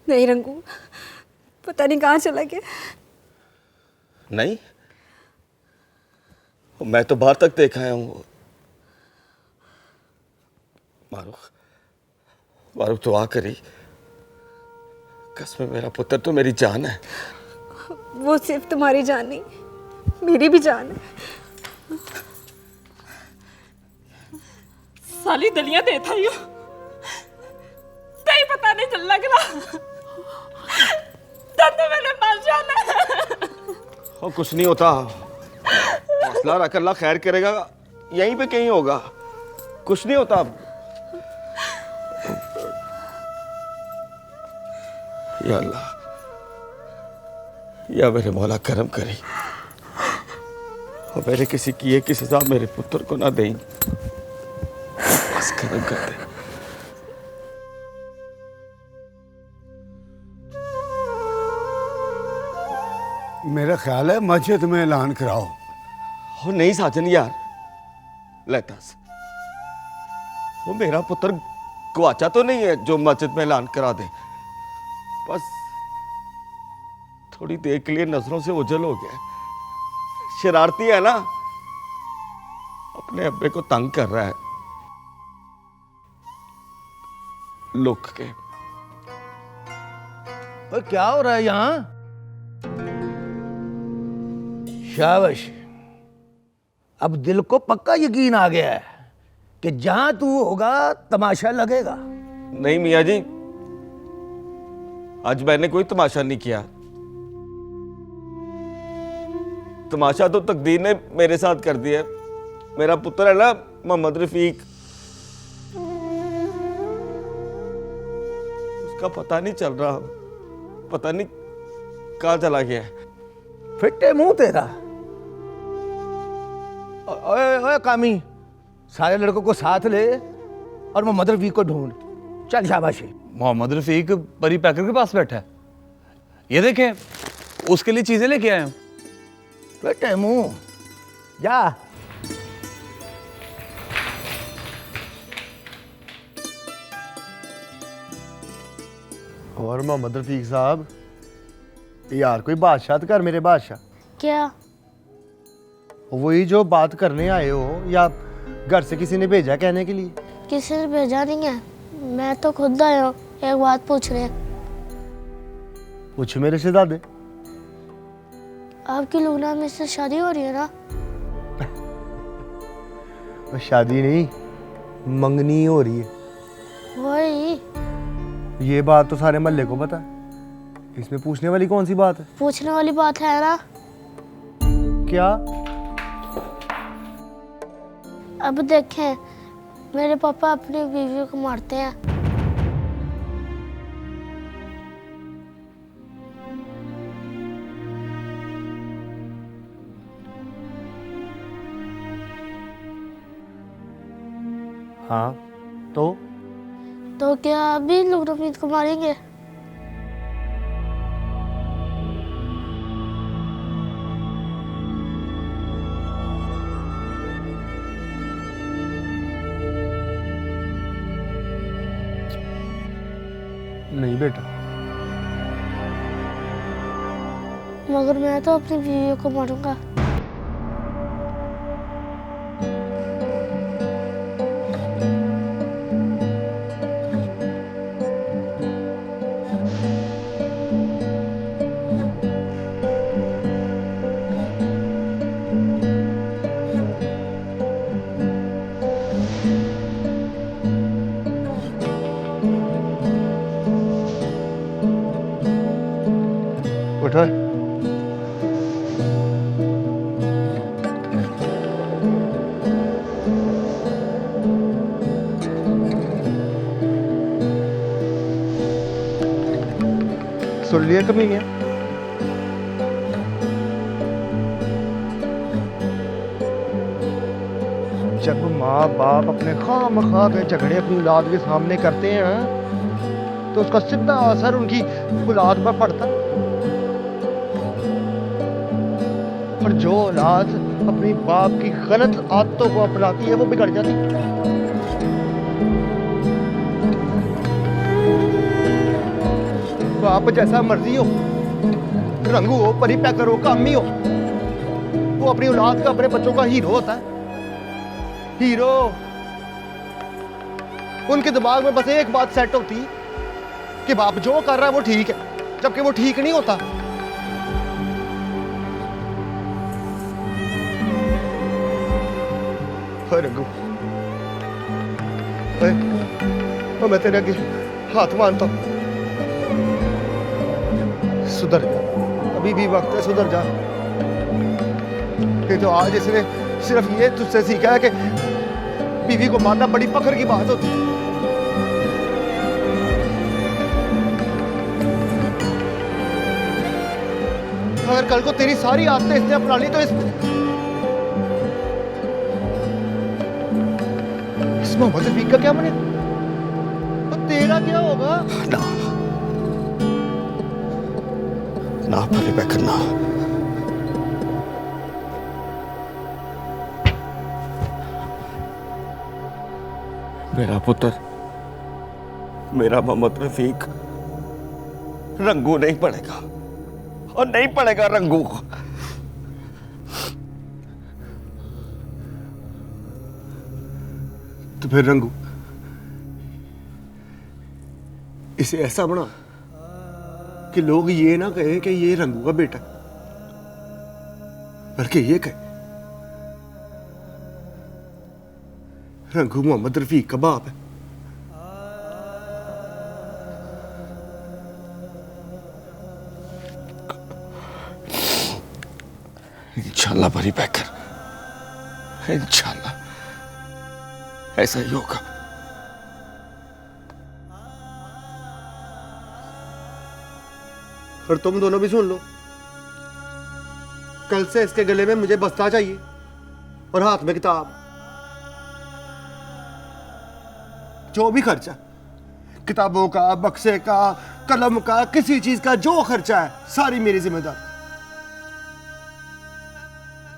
नहीं रंगू, पता नहीं कहाँ चला गया। नहीं, मैं तो बाहर तक देख आया हूँ। मारूख, मारूख तो करी, कसम मेरा पुत्र तो मेरी जान है। वो सिर्फ तुम्हारी जान नहीं, मेरी भी जान है। साली दलियां देता ही हो, कहीं पता नहीं चल लगला तब तो मैंने मर जाना। और कुछ नहीं होता, हौसला रख, अल्लाह खैर करेगा, यहीं पे कहीं होगा, कुछ नहीं होता। या अल्लाह, या मेरे मौला करम करी और मेरे किसी किए की सजा मेरे पुत्र को ना दें, बस करम कर दे। मेरा ख्याल है मस्जिद में ऐलान कराओ। हो नहीं साजन यार, लेतास, वो मेरा पुत्र गवाचा तो नहीं है जो मस्जिद में ऐलान करा दे। बस थोड़ी देर के लिए नजरों से ओझल हो गया, शरारती है ना, अपने अब्बे को तंग कर रहा है लुक के। और क्या हो रहा है यहाँ? शाबाश, अब दिल को पक्का यकीन आ गया है कि जहां तू होगा तमाशा लगेगा। नहीं मियाँ जी, आज मैंने कोई तमाशा नहीं किया। तमाशा तो तकदीर ने मेरे साथ कर दिया। मेरा पुत्र है ना मोहम्मद रफीक, उसका पता नहीं चल रहा, पता नहीं कहाँ चला गया है। फिट्टे मुंह तेरा। ओए ओए कामी, सारे लड़कों को साथ ले और मोहम्मद रफीक को ढूंढ। चल शाबाशी। मोहम्मद रफीक परी पैकर के पास बैठा है, ये देखें, उसके लिए चीजें लेके आए हैं। फिट्टे मुंह, जा। और मोहम्मद रफीक साहब, यार कोई बादशाह तो कर, मेरे बादशाह। क्या? वही जो बात करने आए हो, या घर से किसी ने भेजा कहने के लिए? किसी ने भेजा नहीं है, मैं तो खुद आया हूँ। एक बात पूछ रहे हैं। पूछ मेरे शहजादे। आपकी लुगना में से शादी हो रही है ना? शादी नहीं, मंगनी हो रही है। वही। ये बात तो सारे मोहल्ले को पता है, इसमें पूछने वाली कौन सी बात है? पूछने वाली बात है ना। क्या? अब देखें, मेरे पापा अपनी बीवी को मारते हैं। हाँ, तो क्या अभी लोग रफीक को मारेंगे? नहीं बेटा। मगर मैं तो अपनी बीवी को मारूंगा। उठो। सुन लिया कमीनिया? जब माँ बाप अपने खामखा के झगड़े अपनी औलाद के सामने करते हैं तो उसका सीधा असर उनकी औलाद पर पड़ता है। और जो औलाद अपनी बाप की गलत आदतों को अपनाती है वो बिगड़ जाती है। बाप जैसा मर्जी हो, रंगू हो, परी पैकर हो, कामी हो, वो अपनी औलाद का, अपने बच्चों का हीरो होता है। हीरो। उनके दिमाग में बस एक बात सेट होती कि बाप जो कर रहा है वो ठीक है, जबकि वो ठीक नहीं होता। रंगू, मैं तेरे आगे हाथ मानता हूं, सुधर जा, अभी भी वक्त है, सुधर जा। ये तो आज इसने सिर्फ ये तुझसे सीखा है कि बीवी को मारना बड़ी फख्र की बात होती है। अगर कल को तेरी सारी आदतें इसने अपना ली तो इस मोहम्मद रफीक का क्या बनेगा? तो तेरा क्या होगा? ना ना परी पैकर ना। मेरा पुत्र, मेरा मोहम्मद रफीक रंगू नहीं पड़ेगा, और नहीं पड़ेगा रंगू। तो फिर रंगू इसे ऐसा बना कि लोग ये ना कहें कि ये रंगू का बेटा, बल्कि ये कहे रंगू मोहम्मद रफीक का बाप है। इंशाल्लाह परी पैकर, इंशाल्लाह ऐसा ही होगा। और तुम दोनों भी सुन लो, कल से इसके गले में मुझे बस्ता चाहिए और हाथ में किताब। जो भी खर्चा, किताबों का, बक्से का, कलम का, किसी चीज का जो खर्चा है, सारी मेरी जिम्मेदारी।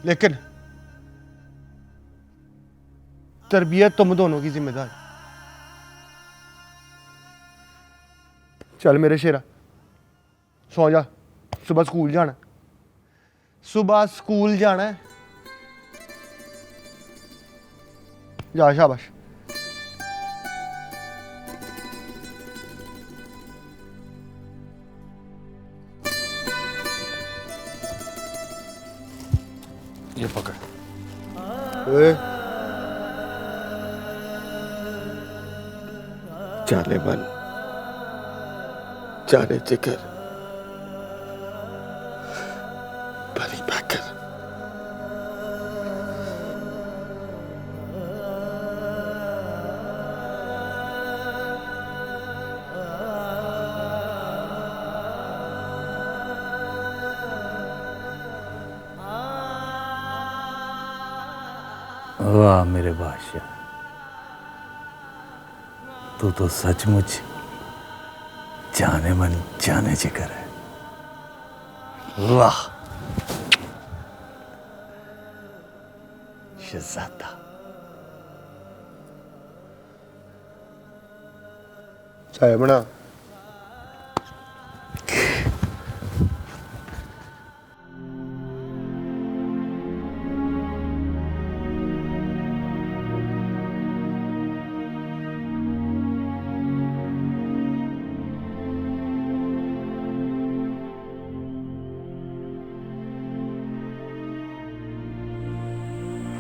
लेकिन तरबियत तुम दोनों की जिम्मेदारी। चल मेरे शेरा, सो जा, सुबह स्कूल जाना, सुबह स्कूल जाना है। जा, शाबाश। ये पकड़। ओए, जाने मन, जाने जिगर, परी पैकर। वाह मेरे बादशाह, तू तो सचमुच जाने मन जाने जिगर है। वाह शहजादा। चाय बना।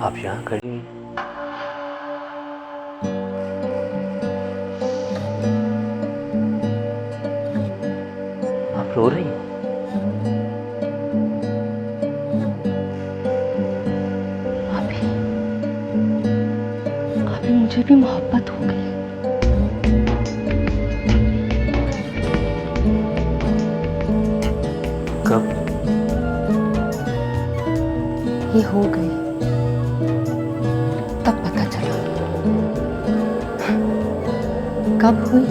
आप यहाँ खड़ी हैं। आप रो रही हैं? अभी मुझे भी मोहब्बत हो गई। कब? ये हो गई तब पता चला। कब हुई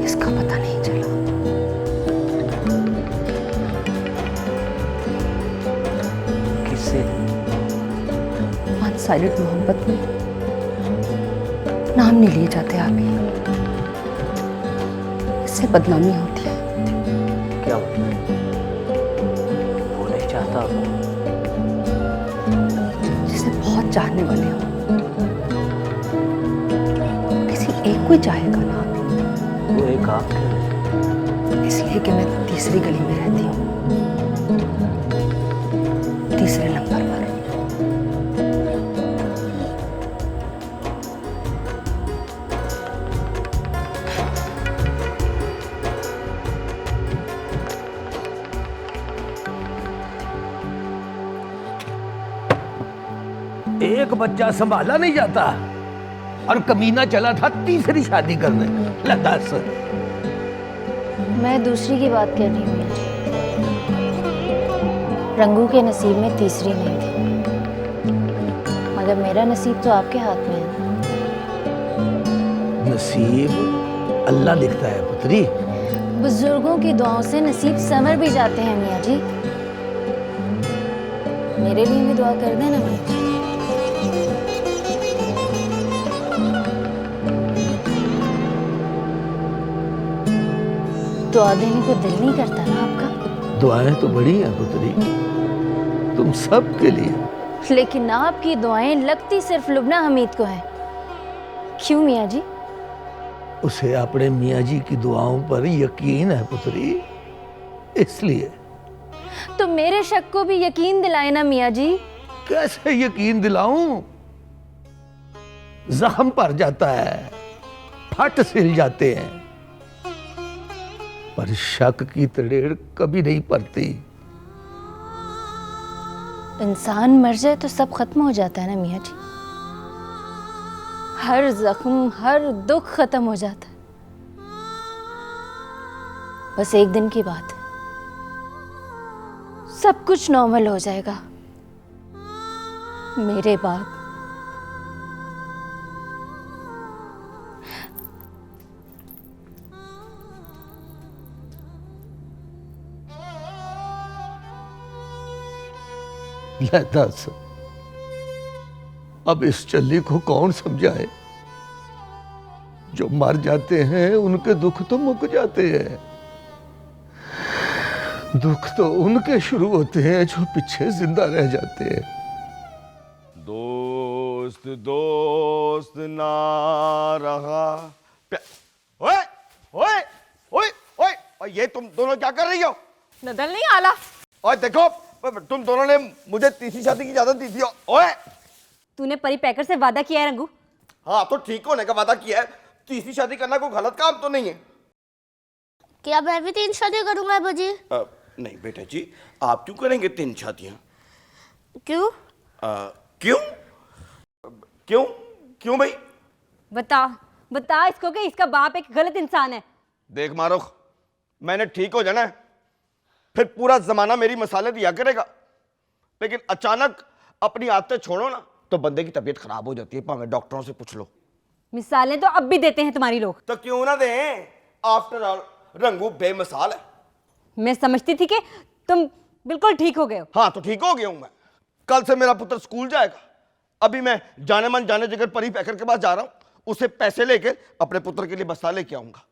इसका पता नहीं चला। किससे? वन साइडेड मोहब्बत में नाम नहीं लिए जाते आप ही। इससे से बदनामी होती है। क्या मतलब? वो नहीं चाहता वो। जिसे बहुत चाहने वाले हो, किसी एक को ही चाहेगा ना। वो एक आप इसलिए कि मैं तीसरी गली में रहती हूँ, तीसरे नंबर पर। एक बच्चा संभाला नहीं जाता और कमीना चला था तीसरी शादी करने। लगा सर, मैं दूसरी की बात कर रही हूँ मियाँ जी। रंगू के नसीब में तीसरी नहीं थी, मगर मेरा नसीब तो आपके हाथ में है। नसीब अल्लाह लिखता है पुत्री। बुजुर्गों की दुआओं से नसीब संवर भी जाते हैं मियाँ जी। मेरे लिए भी दुआ कर देना मियाँ जी। दुआ देने को दिल नहीं करता ना आपका? दुआएं तो बड़ी हैं पुत्री, तुम सब के लिए। लेकिन आपकी दुआएं लगती सिर्फ लुबना हमीद को हैं। क्यों मियाँ जी? उसे अपने मियाँ जी की दुआओं पर यकीन है पुत्री, इसलिए। तो मेरे शक को भी यकीन दिलाए ना मियाँ जी। कैसे यकीन दिलाऊं? जख्म पर जाता है, फट सिल जाते हैं, पर शक की तड़ेड़ कभी नहीं पड़ती। इंसान मर जाए तो सब खत्म हो जाता है ना मियाँ जी। हर जख्म, हर दुख खत्म हो जाता है। बस एक दिन की बात है, सब कुछ नॉर्मल हो जाएगा मेरे बाद। दस, अब इस चल्ली को कौन समझाए? जो मर जाते हैं उनके दुख तो मुक जाते हैं, दुख तो उनके शुरू होते हैं जो पीछे जिंदा रह जाते हैं। दोस्त दोस्त ना रहा ओए ओए ओए ओए ओए, ये तुम दोनों क्या कर रही हो? नदल नहीं आला। और देखो, तुम दोनों ने मुझे तीसरी शादी की इजाजत दी थी। ओए, तूने परी पैकर से वादा किया है रंगू? हाँ तो ठीक होने का वादा किया है। तीसरी शादी करना कोई गलत काम तो नहीं है। क्या मैं भी 3 शादी करूंगा अब्बाजी? नहीं बेटा जी, आप क्यों करेंगे 3 शादियां? क्यों? क्यों क्यों क्यों भाई? बता बता इसको कि इसका बाप एक गलत इंसान है। देख मारुख, मैंने ठीक हो जाना है, फिर पूरा जमाना मेरी मसाले दिया करेगा, लेकिन अचानक अपनी आदतें छोड़ो ना तो बंदे की तबीयत खराब हो जाती है। भावे डॉक्टरों से पूछ लो। मिसालें तो अब भी देते हैं तुम्हारी लोग। तो क्यों ना दें? आफ्टर ऑल रंगू बेमिसाल है। मैं समझती थी कि तुम बिल्कुल ठीक हो गए हो। हाँ तो ठीक हो गया हूं मैं। कल से मेरा पुत्र स्कूल जाएगा। अभी मैं जाने मन जाने जिगर परी पैकर के पास जा रहा हूं, उससे पैसे लेके अपने पुत्र के लिए बस्ता लेके आऊंगा।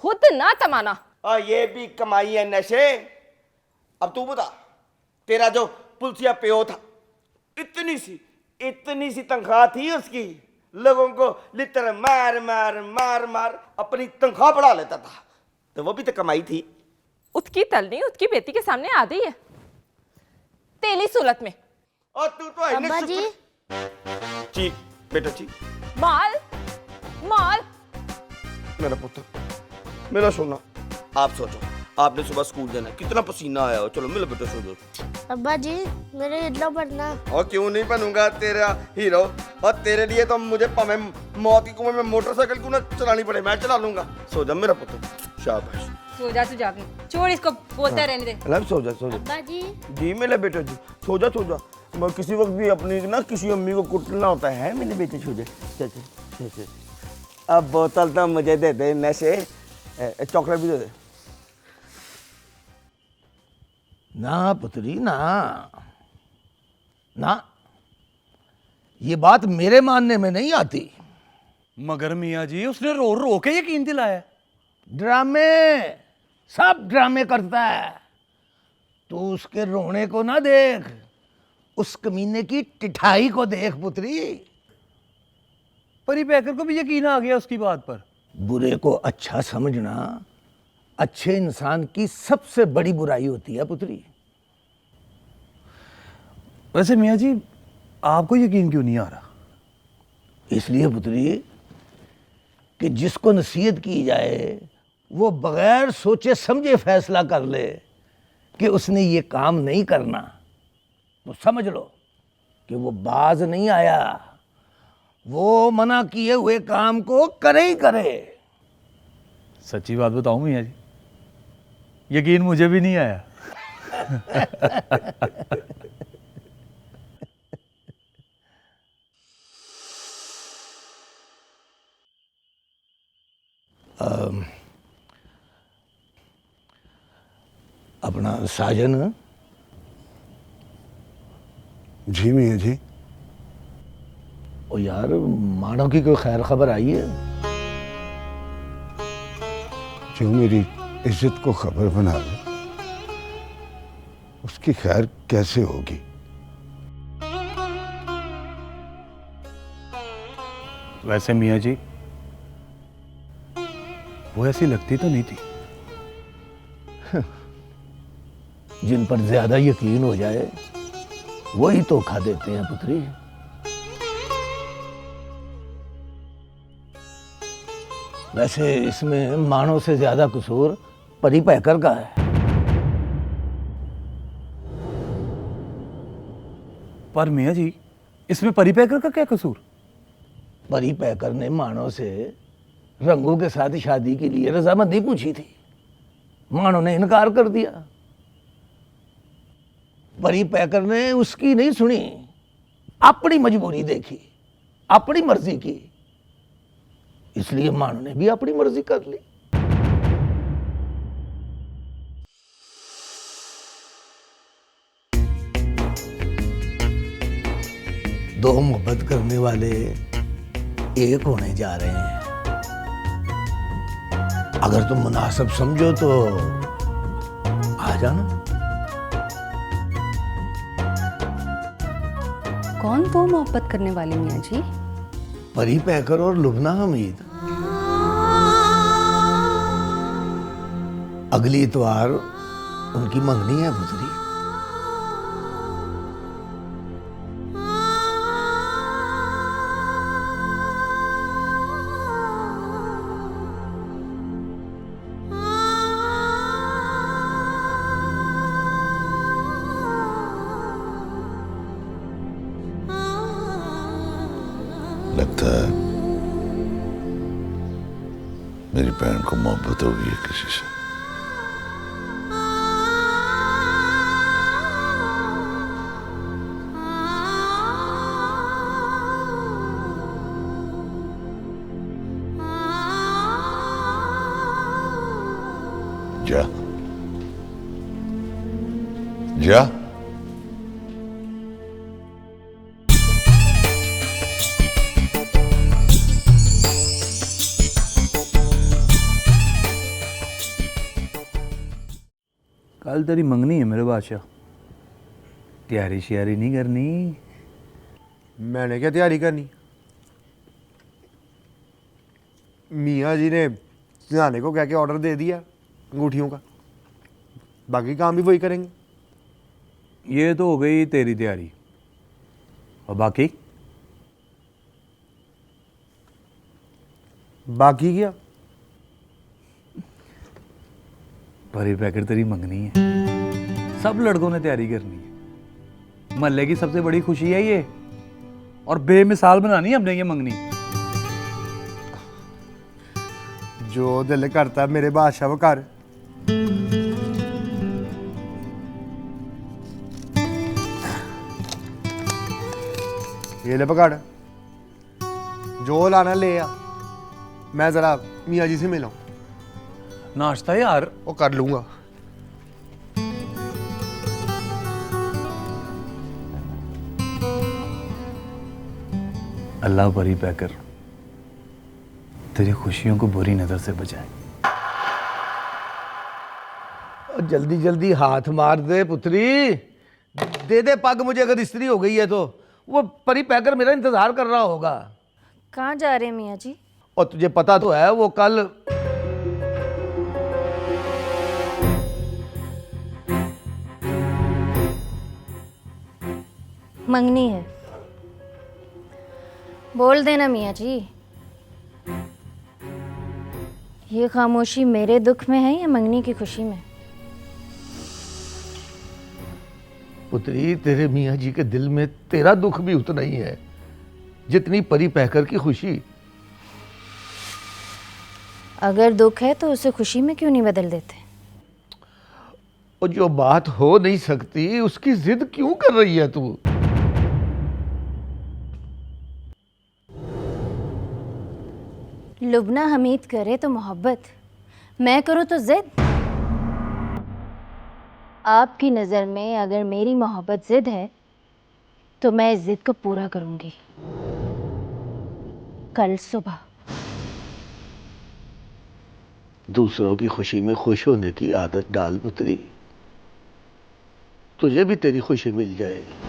खुद ना तमाना। ये भी कमाई है नशे। अब तू बता, तेरा जो पुलसिया पेओ था, इतनी सी तनख्वाह थी उसकी, लोगों को लिटर मार मार मार मार अपनी तनख्वाह बढ़ा लेता था, तो वो भी तो कमाई थी। उसकी तलनी उसकी बेटी के सामने आ गई है तेली सूरत में। और तू तो अब्बा जी, जी बेटा जी। माल माल मेरा पुत्र, मेरा सोना, आप सोचो, आपने सुबह स्कूल जाना, कितना पसीना आया हो। चलो मिलो बेटा, सो जाओ। अब्बा जी मेरे हिटलर बनना। और क्यों नहीं बनूंगा तेरा हीरो? और तेरे लिए तो मुझे पमे मौत की कुएं में मोटरसाइकिल क्यों ना चलानी पड़े, मैं चला लूंगा। सो जा मेरा पुत्र, शाबाश। सो जा तू जाके, छोड़ इसको, बोलता रहने दे। अल्लाह सो जा सो जा। अब्बा जी जी मेरे बेटे जी, सो जा सो जा। मैं किसी वक्त भी अपनी ना किसी अम्मी को कुटना होता है मेरे बेटे। सो जा चल चल चल चल। अब बोतल तो मुझे दे दे, नशे चॉकलेट भी दे दे। ना पुत्री ना ना, ये बात मेरे मानने में नहीं आती। मगर मियाँ जी, उसने रो रो के यकीन दिलाया। ड्रामे, सब ड्रामे करता है। तू उसके रोने को ना देख, उस कमीने की टिठाई को देख पुत्री। परी पैकर को भी यकीन आ गया उसकी बात पर। बुरे को अच्छा समझना अच्छे इंसान की सबसे बड़ी बुराई होती है पुत्री। वैसे मियाँ जी, आपको यकीन क्यों नहीं आ रहा? इसलिए पुत्री कि जिसको नसीहत की जाए वो बगैर सोचे समझे फैसला कर ले कि उसने ये काम नहीं करना, तो समझ लो कि वो बाज नहीं आया, वो मना किए हुए काम को करे ही करे। सच्ची बात बताऊं मियाँ जी, यकीन मुझे भी नहीं आया। अपना साजन, जी मियाँ जी। ओ यार, मानो की कोई खैर खबर आई है? जो मेरी इज्जत को खबर बना ले, उसकी खैर कैसे होगी? वैसे मियाँ जी, वो ऐसी लगती तो नहीं थी। जिन पर ज्यादा यकीन हो जाए वही धोखा देते हैं पुत्री। वैसे इसमें मानो से ज्यादा कसूर परी पैकर का है। पर मियाँ जी, इसमें परी पैकर का क्या कसूर? परी पैकर ने मानो से रंगू के साथ शादी के लिए रजामंदी पूछी थी, मानो ने इनकार कर दिया। परी पैकर ने उसकी नहीं सुनी, अपनी मजबूरी देखी, अपनी मर्जी की, इसलिए मानो ने भी अपनी मर्जी कर ली। दो मोहब्बत करने वाले एक होने जा रहे हैं। अगर तुम मुनासिब समझो तो आ जाना। कौन वो मोहब्बत करने वाले मियाँ जी? परी पैकर और लुबना हमीद। अगली इतवार उनकी मंगनी है पुत्री। लगता है मेरी बहन को मोहब्बत हो गई है किसी से। जा जा। कल तेरी मंगनी है मेरे बादशाह, तैयारी श्यारी नहीं करनी? मैंने क्या तैयारी करनी? मियाँ जी ने सिधाने को कह के ऑर्डर दे दिया अंगूठियों का, बाकी काम भी वही करेंगे। ये तो हो गई तेरी तैयारी, और बाकी? बाकी क्या? परी पैकर तेरी मंगनी है, सब लड़कों ने तैयारी करनी है। महल्ले की सबसे बड़ी खुशी है ये, और बेमिसाल बनानी है हमने ये मंगनी। जो दिल करता है मेरे बादशाह वो कर। ये ले पकड़, जो लाना ले आ। मैं जरा मियाँ जी से मिलूं। नाश्ता यार वो कर लूंगा। अल्लाह परी पैकर तेरी खुशियों को बुरी नजर से बचाए। और जल्दी जल्दी हाथ मार दे पुत्री, दे दे पग मुझे, अगर इस्त्री हो गई है तो। वो परी पैकर मेरा इंतजार कर रहा होगा। कहाँ जा रहे हैं मियाँ जी? और तुझे पता तो है वो कल मंगनी है। बोल देना मियाँ जी, ये खामोशी मेरे दुख में है या मंगनी की खुशी में? पुत्री, तेरे मियाँ जी के दिल में तेरा दुख भी उतना ही है जितनी परी पैकर की खुशी। अगर दुख है तो उसे खुशी में क्यों नहीं बदल देते? और जो बात हो नहीं सकती उसकी जिद क्यों कर रही है तू? लुबना हमीद करे तो मोहब्बत, मैं करूँ तो जिद। आपकी नज़र में अगर मेरी मोहब्बत जिद है तो मैं इस जिद को पूरा करूँगी कल सुबह। दूसरों की खुशी में खुश होने की आदत डाल पुत्री, तुझे भी तेरी खुशी मिल जाएगी।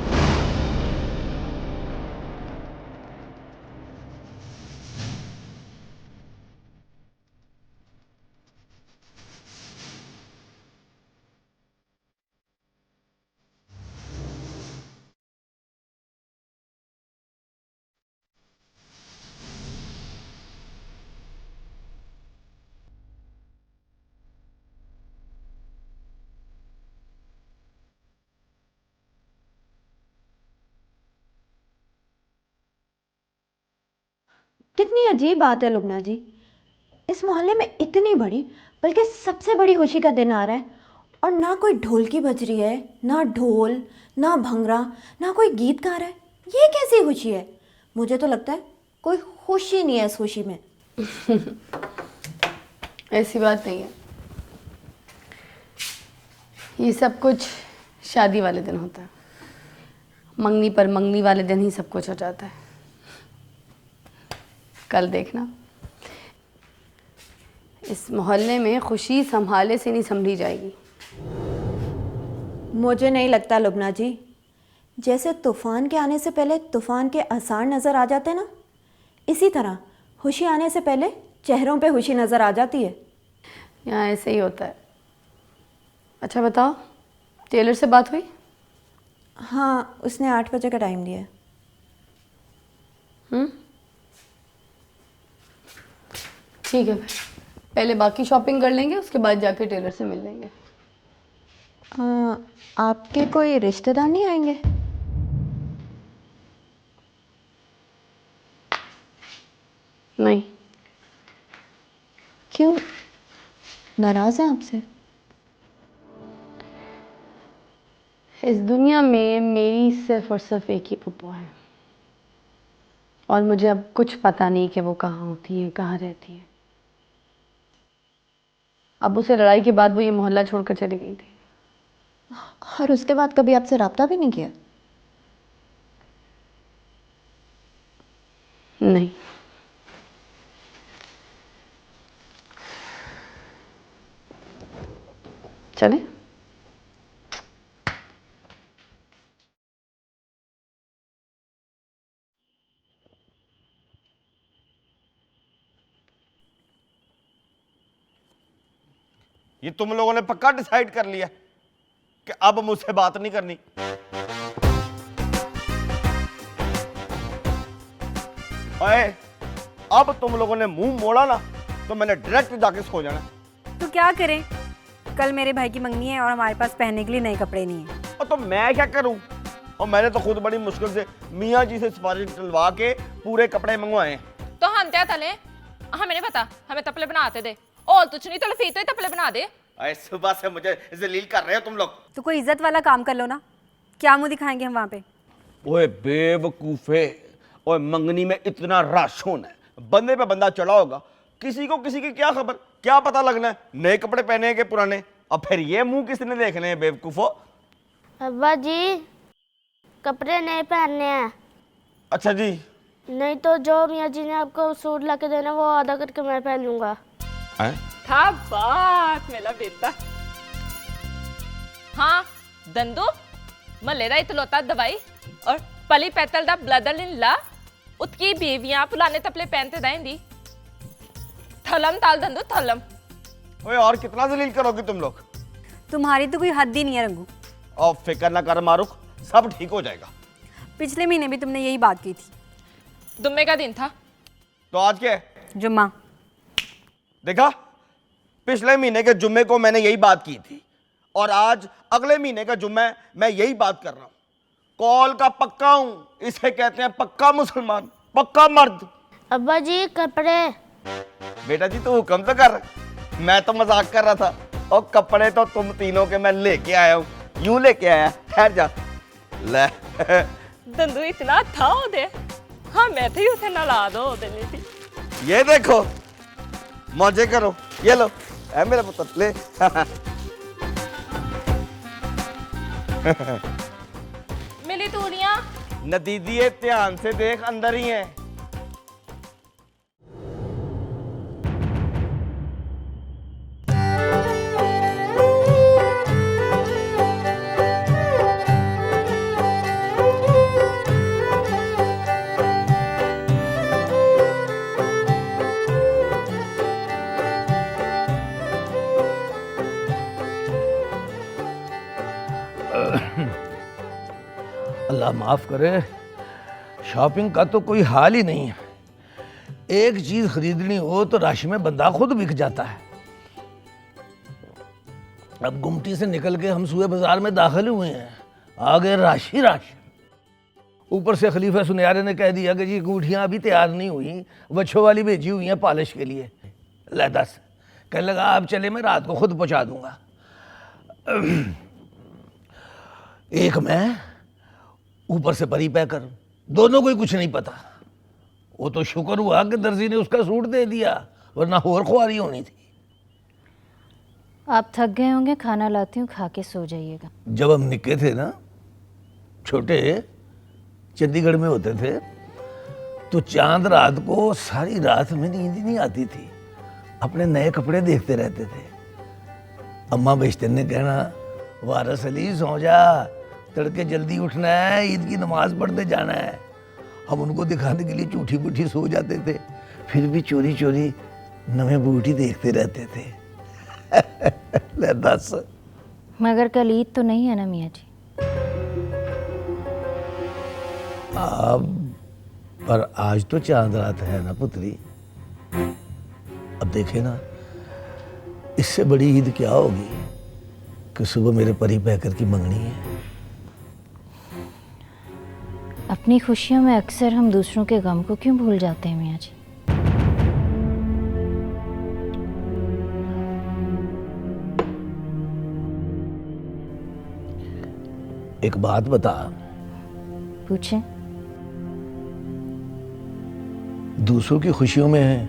कितनी अजीब बात है लुबना जी, इस मोहल्ले में इतनी बड़ी, बल्कि सबसे बड़ी खुशी का दिन आ रहा है और ना कोई ढोलकी बज रही है, ना ढोल, ना भंगड़ा, ना कोई गीत गा रहा है। ये कैसी खुशी है? मुझे तो लगता है कोई खुशी नहीं है इस खुशी में। ऐसी बात नहीं है, ये सब कुछ शादी वाले दिन होता है। मंगनी पर मंगनी वाले दिन ही सब कुछ हो जाता है। कल देखना, इस मोहल्ले में खुशी संभाले से नहीं संभली जाएगी। मुझे नहीं लगता लुबना जी, जैसे तूफान के आने से पहले तूफान के आसार नज़र आ जाते ना, इसी तरह खुशी आने से पहले चेहरों पे खुशी नज़र आ जाती है। यहाँ ऐसे ही होता है। अच्छा बताओ, टेलर से बात हुई? हाँ, उसने 8 बजे का टाइम दिया है। ठीक है, फिर पहले बाकी शॉपिंग कर लेंगे, उसके बाद जाके टेलर से मिल लेंगे। आपके कोई रिश्तेदार नहीं आएंगे? नहीं। क्यों, नाराज़ हैं आपसे? इस दुनिया में मेरी सिर्फ और सिर्फ एक ही पुप्पो है, और मुझे अब कुछ पता नहीं कि वो कहाँ होती है, कहाँ रहती है। अबू से लड़ाई के बाद वो ये मोहल्ला छोड़कर चली गई थी। और उसके बाद कभी आपसे रब्ता भी नहीं किया? नहीं। चले? ये तुम लोगों ने पक्का डिसाइड कर लिया कि अब मुझसे बात नहीं करनी? ओए, अब तुम लोगों ने मुंह मोड़ा ना तो मैंने डायरेक्ट जाके सो जाना। तो क्या करें, कल मेरे भाई की मंगनी है और हमारे पास पहनने के लिए नए कपड़े नहीं है। और तो मैं क्या करूं? और मैंने तो खुद बड़ी मुश्किल से मियाँ जी से सिफारिश डलवा के पूरे कपड़े मंगवाए हैं। तो हम क्या तले, हमें नहीं पता, हमें तपले बनाते दे। और तुझ नहीं तो लफीत तो तपले बना दे। अरे सुबह से मुझे जलील कर रहे हो तुम लोग। तो कोई इज्जत वाला काम कर लो ना, क्या मुंह दिखाएंगे हम वहाँ पे? ओए बेवकूफे, ओए मंगनी में इतना रश होना है, बंदे पे बंदा चढ़ा होगा, किसी को किसी की क्या खबर, क्या पता लगना है नए कपड़े पहने के पुराने। अब फिर ये मुंह किसने देखने हैं बेवकूफो? अब्बा जी, कपड़े नहीं पहनने हैं। अच्छा जी। नहीं तो जो मियाँ जी ने आपको सूट ला के देना वो आधा करके मैं पहन लूंगा। था बात मेरा बेटा। हाँ दंदू महल्ले दा इतलौता दवाई और पली पैतल दा ब्लदर इन ला उत्की बीवियां पुराने तपले पहनते दाएंदी थलम ताल दंदू थलम। ओए और कितना जलील करोगे तुम लोग? तुम्हारी तो कोई हद ही नहीं है रंगू। और फिक्र ना कर मारूख, सब ठीक हो जाएगा। पिछले महीने भी तुमने यही बात की थी। जुम्मे का दिन था। तो आज क्या है? जुम्मा। देखा, पिछले महीने के जुम्मे को मैंने यही बात की थी और आज अगले महीने का जुम्मा है, मैं यही बात कर रहा हूं। कॉल का पक्का हूं, इसे कहते हैं पक्का मुसलमान, पक्का मर्द। अब्बा जी कपड़े। बेटा जी तू हुक्म तो कर, मैं तो मजाक कर रहा था। और कपड़े तो तुम तीनों के मैं लेके आया हूं, यूं लेके आया। ठहर जा ले। दंदू इतना था दे। हाँ मैं थे उसे नला दो दे थी। ये देखो, मौजे करो, ये लो है मेरा पुत्र, ले। मिली तूलियां नदीदिए ध्यान से देख, अंदर ही है। अल्लाह माफ़ करे, शॉपिंग का तो कोई हाल ही नहीं है। एक चीज़ खरीदनी हो तो राशि में बंदा खुद बिक जाता है। अब गुमटी से निकल के हम सुए बाजार में दाखिल हुए हैं, आगे राशि राशि। ऊपर से खलीफा सुनयारे ने कह दिया कि जी अंगूठियाँ अभी तैयार नहीं हुई, बच्चों वाली भेजी हुई हैं पॉलिश के लिए। ले दस, कहने लगा आप चले, मैं रात को खुद पहुँचा दूँगा। एक मैं, ऊपर से परी पैकर, दोनों को ही कुछ नहीं पता। वो तो शुक्र हुआ कि दर्जी ने उसका सूट दे दिया, वरना और ख्वारी होनी थी। आप थक गए होंगे, खाना लाती हूँ, खा के सो जाइएगा। जब हम निके थे ना, छोटे, चंडीगढ़ में होते थे, तो चांद रात को सारी रात में नींद ही नहीं आती थी, अपने नए कपड़े देखते रहते थे। अम्मा बेशतर ने कहना, वारस अली सो जा, तड़के जल्दी उठना है, ईद की नमाज पढ़ते जाना है। हम उनको दिखाने के लिए झूठी बूठी सो जाते थे, फिर भी चोरी चोरी नवे बूटी देखते रहते थे। ले दस। मगर कल ईद तो नहीं है ना मियाँ जी? अब पर आज तो चांद रात है ना पुत्री। अब देखे ना, इससे बड़ी ईद क्या होगी कि सुबह मेरे परी पैकर की मंगनी है। अपनी खुशियों में अक्सर हम दूसरों के गम को क्यों भूल जाते हैं मियाँ जी? एक बात बता। पूछें। दूसरों की खुशियों में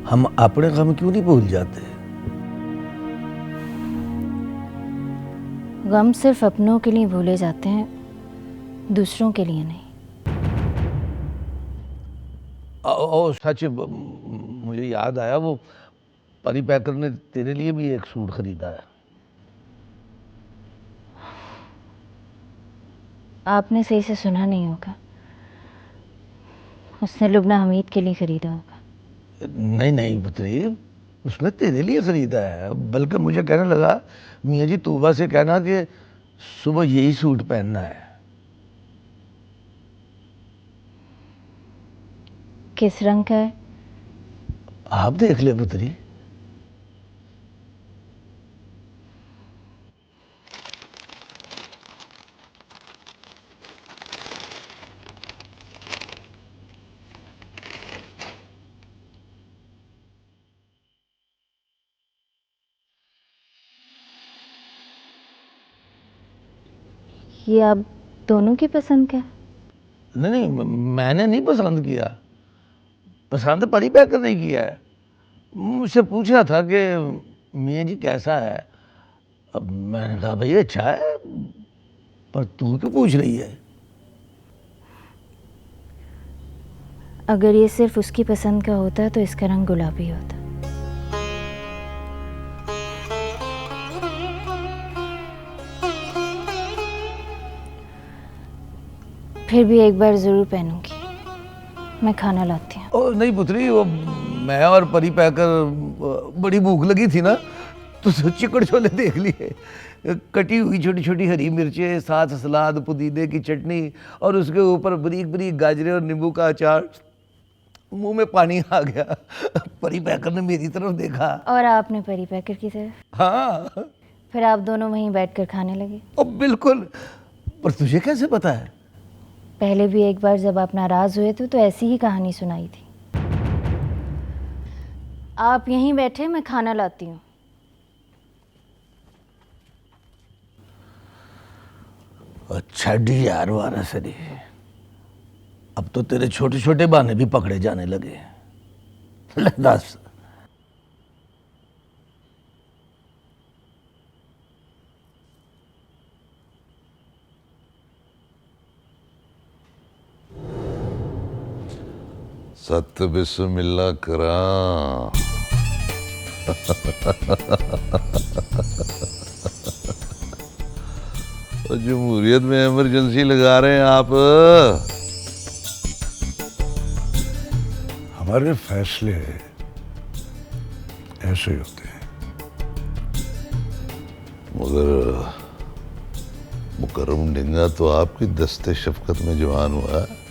हम अपने गम क्यों नहीं भूल जाते? गम सिर्फ अपनों के लिए भूले जाते हैं, दूसरों के लिए नहीं। ओ सच, मुझे याद आया, वो परी पैकर ने तेरे लिए भी एक सूट खरीदा है। आपने सही से सुना नहीं होगा, उसने लुबना हमीद के लिए खरीदा होगा। नहीं नहीं पुत्री, उसने तेरे लिए खरीदा है। बल्कि मुझे कहने लगा, मियाँ जी तूबा से कहना कि सुबह यही सूट पहनना है। किस रंग का है? आप देख ले पुत्री। ये आप दोनों की पसंद का है? नहीं नहीं, मैंने नहीं पसंद किया, पसंद परी पैकर नहीं किया है। मुझसे पूछा था कि मियाँ जी कैसा है। अब मैंने कहा भाई अच्छा है, पर तू क्यों पूछ रही है? अगर ये सिर्फ उसकी पसंद का होता तो इसका रंग गुलाबी होता। फिर भी एक बार ज़रूर पहनूंगी। मैं खाना लाती हूँ। ओ नहीं पुत्री, वो मैं और परी पैकर बड़ी भूख लगी थी ना, तो चिकड़ छोले देख लिए, कटी हुई छोटी छोटी हरी मिर्चें, साथ सलाद, पुदीने की चटनी और उसके ऊपर बारीक बारीक गाजरें और नींबू का अचार। मुंह में पानी आ गया। परी पैकर ने मेरी तरफ देखा और आपने परी पैकर की तरफ। हाँ फिर आप दोनों वहीं बैठकर खाने लगे। ओ बिल्कुल। पर तुझे कैसे पता है? पहले भी एक बार जब आप नाराज हुए थे तो ऐसी ही कहानी सुनाई थी। आप यहीं बैठे, मैं खाना लाती हूँ। अच्छा डी यार वारा सरी, अब तो तेरे छोटे छोटे बहाने भी पकड़े जाने लगे। ले दस। सत बिस्मिल्लाह करा। जमहूरियत में इमरजेंसी लगा रहे हैं आप। हमारे फैसले ऐसे ही होते हैं। मगर मुकर्रम डिंगा तो आपकी दस्ते शफकत में जवान हुआ है।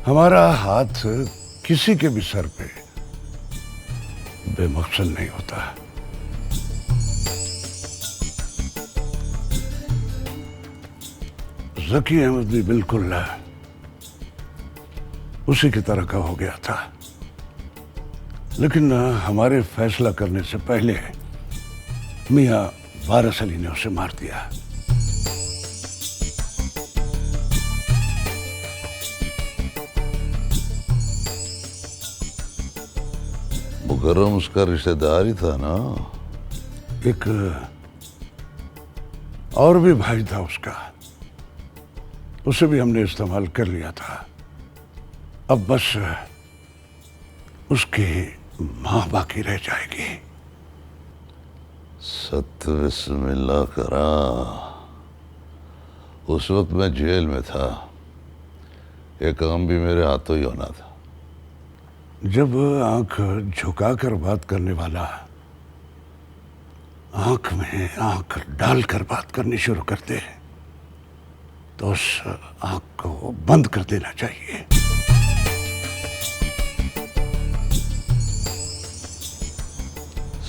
हमारा हाथ किसी के भी सर पे बेमकसद नहीं होता। जकी अहमद भी बिल्कुल उसी की तरह का हो गया था, लेकिन हमारे फैसला करने से पहले मियां वारिस अली ने उसे मार दिया। मुकर्रम उसका रिश्तेदार ही था ना? एक और भी भाई था उसका, उसे भी हमने इस्तेमाल कर लिया था। अब बस उसकी मां बाकी रह जाएगी। सत बिस्मिल्लाह करा। उस वक्त मैं जेल में था, ये काम भी मेरे हाथों ही होना था। जब आंख झुकाकर बात करने वाला आंख में आंख डालकर बात करनी शुरू करते हैं तो उस आंख को बंद कर देना चाहिए।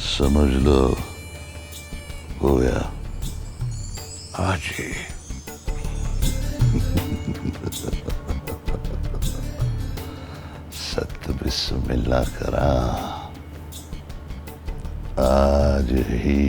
समझ लो हो गया आज ही। सत बिस्मिल्लाह करा, आज ही।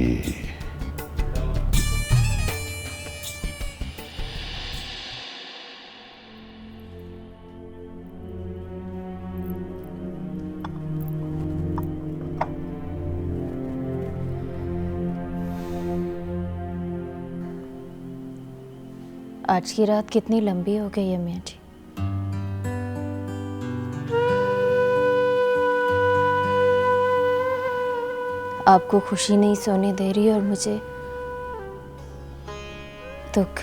आज की रात कितनी लंबी हो गई है मियाँ जी। आपको खुशी नहीं सोने दे रही और मुझे दुख।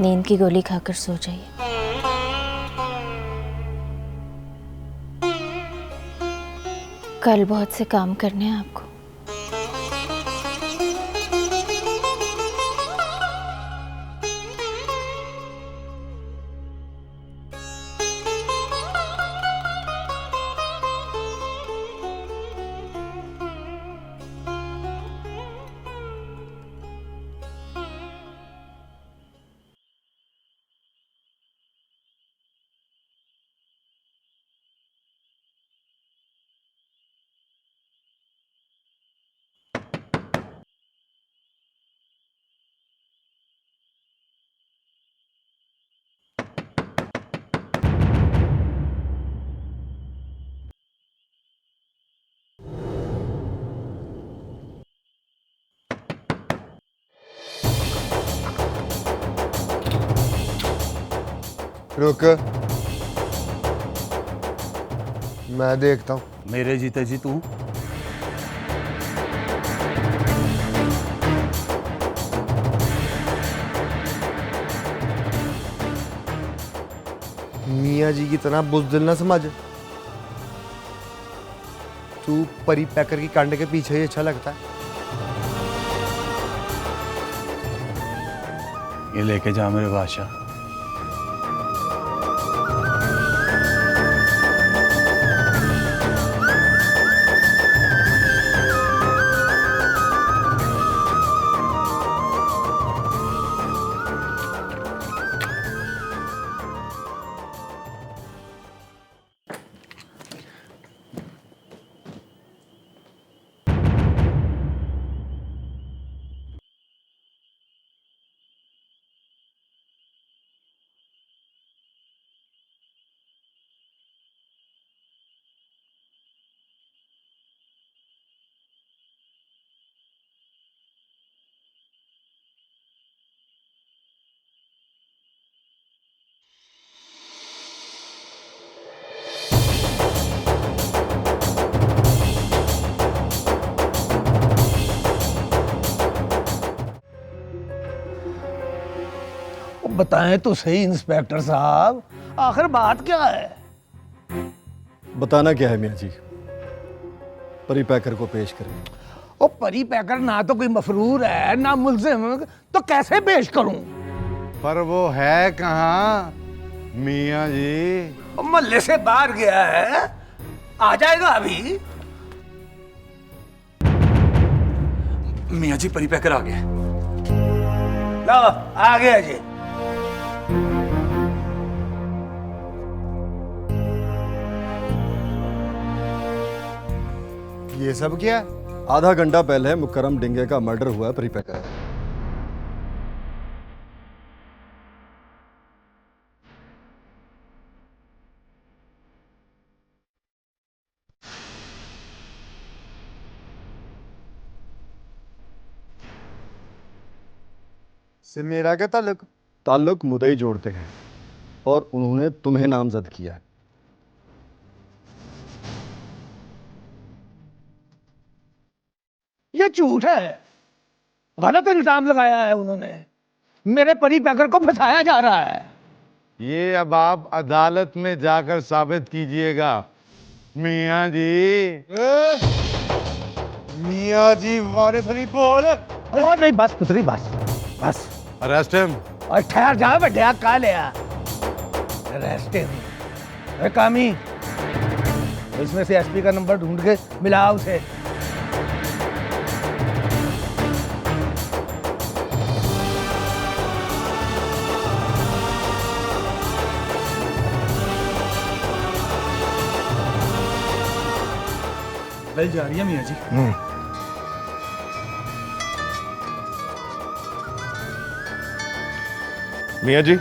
नींद की गोली खाकर सो जाइए। कल बहुत से काम करने हैं आपको। रुक। मैं देखता हूँ। मेरे जीते जी तू। मियाँ जी की तरह बुज़दिल ना समझ। तू परी पैकर की कांड के पीछे ही अच्छा लगता है। ये लेके जा मेरे बादशाह। बताएं तो सही इंस्पेक्टर साहब, आखिर बात क्या है? बताना क्या है मियाँ जी? परी पैकर को पेश करें। ओ परी पैकर ना तो कोई मफरूर है ना मुल्जिम, तो कैसे पेश करूं? पर वो है कहाँ मियाँ जी? मोहल्ले से बाहर गया है, आ जाएगा अभी। मियाँ जी परी पैकर आ गए। लो आ गया जी। ये सब क्या? आधा घंटा पहले मुकरम डिंगे का मर्डर हुआ है परी पैकर। से मेरा क्या ताल्लुक? ताल्लुक मुद्दई जोड़ते हैं और उन्होंने तुम्हें नामजद किया है। ये झूठ है, गलत इल्जाम लगाया है उन्होंने। मेरे परी पैकर को फंसाया जा रहा है। ये अब आप अदालत में जाकर साबित कीजिएगा मियाँ जी। मियाँ जी वारिस अली बोल। और नहीं बस पुत्री, बस बस। Arrest him. और ठहर जा बेटा, का लिया अरेस्ट हिम। कामी, इसमें से एसपी का नंबर ढूंढ के मिला उसे। बेल जा रही है मियाँ जी। मियाँ जी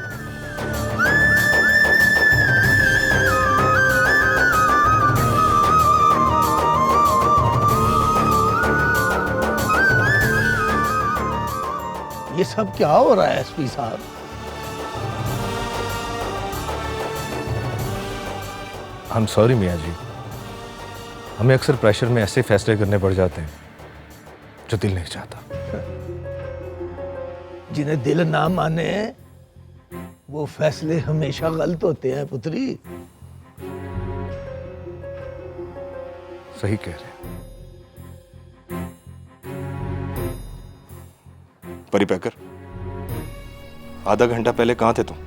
ये सब क्या हो रहा है एसपी साहब? आई एम सॉरी मियाँ जी, हमें अक्सर प्रेशर में ऐसे फैसले करने पड़ जाते हैं जो दिल नहीं चाहता। जिन्हें दिल ना माने वो फैसले हमेशा गलत होते हैं पुत्री। सही कह रहे हैं। परी पैकर, आधा घंटा पहले कहां थे तुम?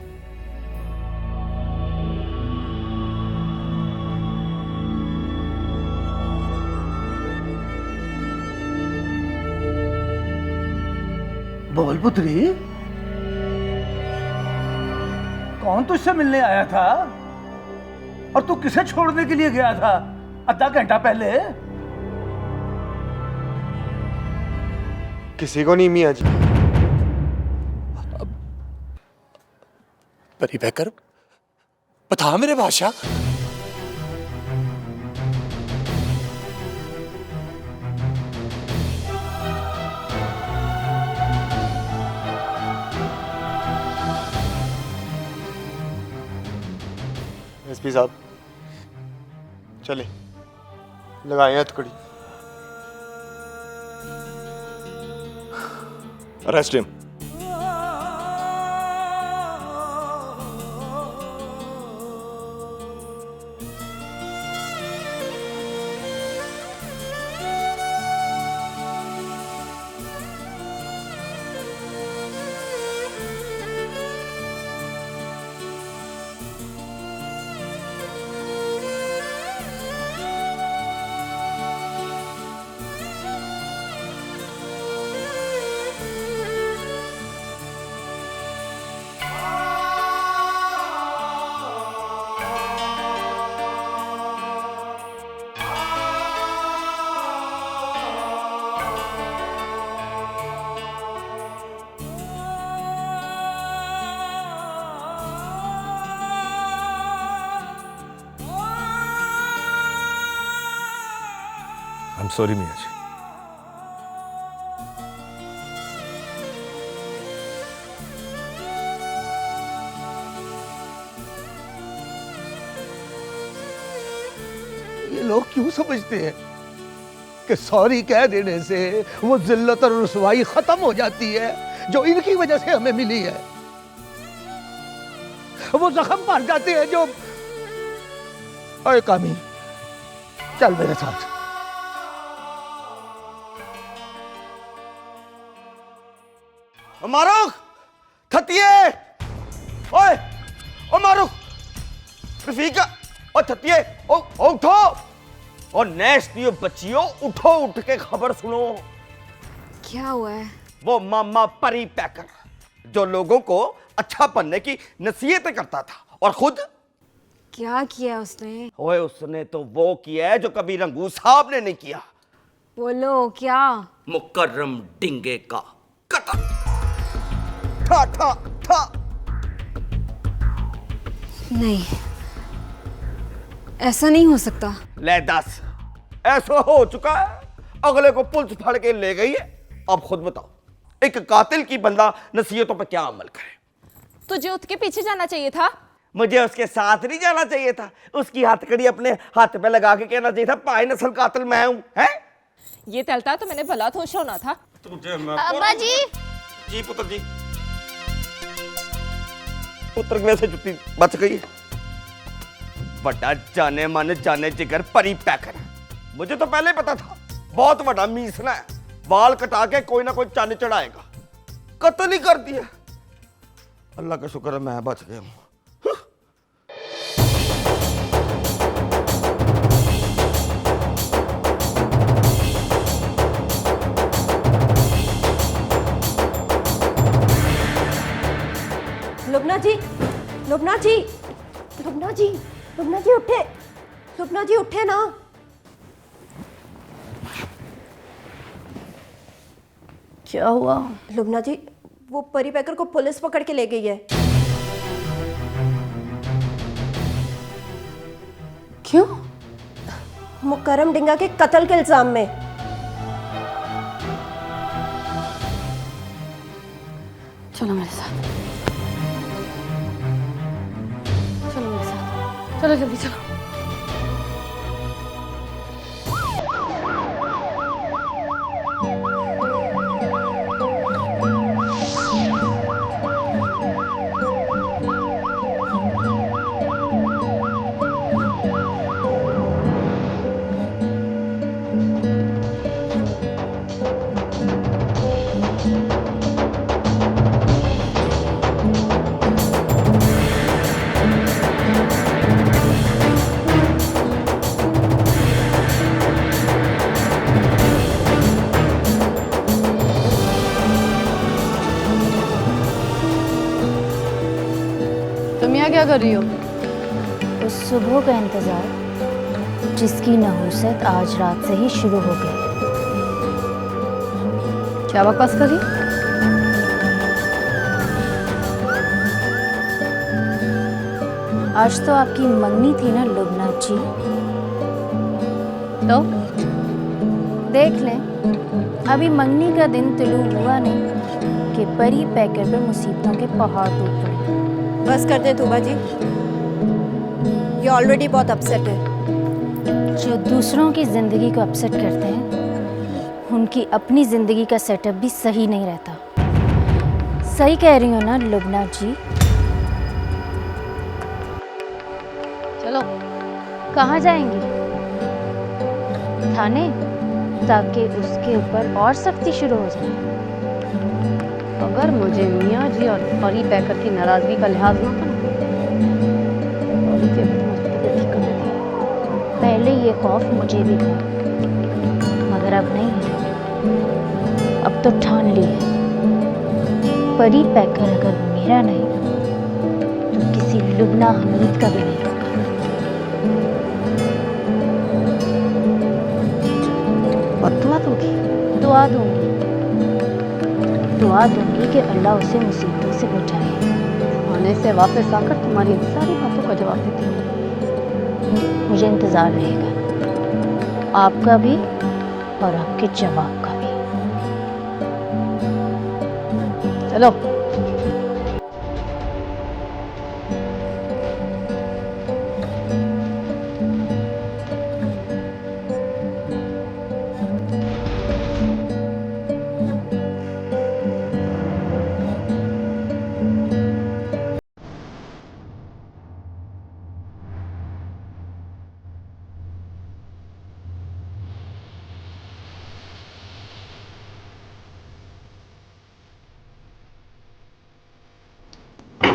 बोल पुत्री, कौन तुझसे मिलने आया था और तू किसे छोड़ने के लिए गया था आधा घंटा पहले? किसी को नहीं मियाँ जी। परी पैकर, बता मेरे बादशाह। एसपी साहब, चले लगाए हथकड़ी। Arrest him. I am sorry मियाँ जी। ये लोग क्यों समझते हैं कि सॉरी कह देने से वो जिल्लत और रुसवाई खत्म हो जाती है जो इनकी वजह से हमें मिली है। वो जख्म भर जाते हैं जो। अरे कामी, चल मेरे साथ। मारूख, थतिए, ओए, ओ मारूख, रफीका, ओ थतिए, ओ उठो, ओ नेस्टियो बच्चियों, उठो, उठ के खबर सुनो। क्या हुआ है? वो मामा परी पैकर जो लोगों को अच्छा बनने की नसीहतें करता था और खुद क्या किया उसने? ओए उसने तो वो किया है जो कभी रंगू साहब ने नहीं किया। बोलो क्या? मुकर्रम डिंगे का कत्ल। ठा ठा ठा। नहीं, ऐसा नहीं हो सकता। ले दस, ऐसा हो चुका है, अगले को पुलिस फड़ के ले गई है। अब खुद बताओ, एक कातिल की बंदा नसीहतों पर क्या अमल करे? तुझे उसके पीछे जाना चाहिए था। मुझे उसके साथ नहीं जाना चाहिए था, उसकी हथकड़ी अपने हाथ पे लगा के कहना चाहिए था पाए नस्ल कातिल मैं हूं। है ये तलता तो मैंने भला थोड़ा होना था। तुझे अब्बा जी। जी पुत्र जी। पुत्र में से जुत्ती बच गई। बड़ा जाने मन जाने जिगर परी पैकर। मुझे तो पहले पता था बहुत बड़ा मीसना है, बाल कटा के कोई ना कोई चन्न चढ़ाएगा। कत्ल ही कर दिया। अल्लाह का शुक्र है मैं बच गया हूं। लुबना जी, लुबना जी, लुबना जी, लुबना जी उठे, लुबना जी उठे ना। क्या हुआ? लुबना जी, वो परी पैकर को पुलिस पकड़ के ले गई है। क्यों? मुकर्रम डिंगा के कत्ल के इल्जाम में। चलो मेरे साथ, चलो मेरे साथ, चलो जल्दी चलो। तुम यहाँ क्या कर रही हो? उस सुबह का इंतजार जिसकी नहुसत आज रात से ही शुरू हो गई। क्या बकवास कर रही? आज तो आपकी मंगनी थी ना लुबना जी, तो देख लें अभी मंगनी का दिन तुलू हुआ नहीं कि परी पैकर पर मुसीबतों के पहाड़ टूट पड़े। बस कर दे तूबा जी, ये ऑलरेडी बहुत अपसेट है। जो दूसरों की ज़िंदगी को अपसेट करते हैं उनकी अपनी ज़िंदगी का सेटअप भी सही नहीं रहता। सही कह रही हो ना लुबना जी? चलो, कहाँ जाएंगी? थाने, ताकि उसके ऊपर और सख्ती शुरू हो जाए। अगर मुझे मियाँ जी और परी पैकर की नाराज़गी का लिहाज ना करना, परी के तबीयत ठीक कर देती। पहले ये खौफ मुझे भी था, मगर अब नहीं है। अब तो ठान ली है, परी पैकर अगर मेरा नहीं तो किसी लुबना हमीद का भी नहीं होगा। बदुआ दोगी? दुआ दूंगी, दुआ दूंगी कि अल्लाह उसे मुसीबतों से बचाए। थाने से वापस आकर तुम्हारी इन सारी बातों का जवाब देती हूँ। मुझे इंतज़ार रहेगा, आपका भी और आपके जवाब का भी। चलो।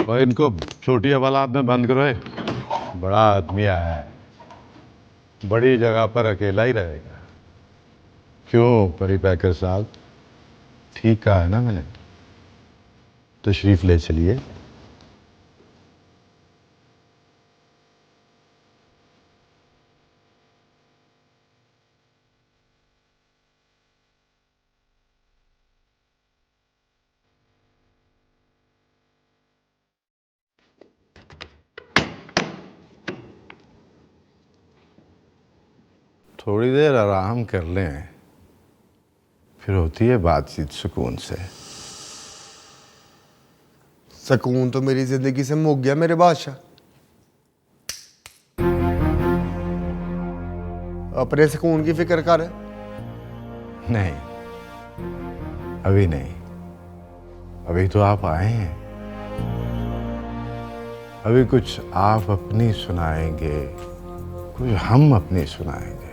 भाई इनको छोटी हवालात में बंद करो। बड़ा आदमी आया है, बड़ी जगह पर अकेला ही रहेगा। क्यों परी पैकर साहब, ठीक कहा है ना मैंने? तशरीफ ले चलिए। थोड़ी देर आराम कर लें, फिर होती है बातचीत सुकून से। सुकून तो मेरी जिंदगी से मुक गया मेरे बादशाह। अपने सुकून की फिक्र कर। नहीं, अभी नहीं। अभी तो आप आए हैं, अभी कुछ आप अपनी सुनाएंगे, कुछ हम अपनी सुनाएंगे,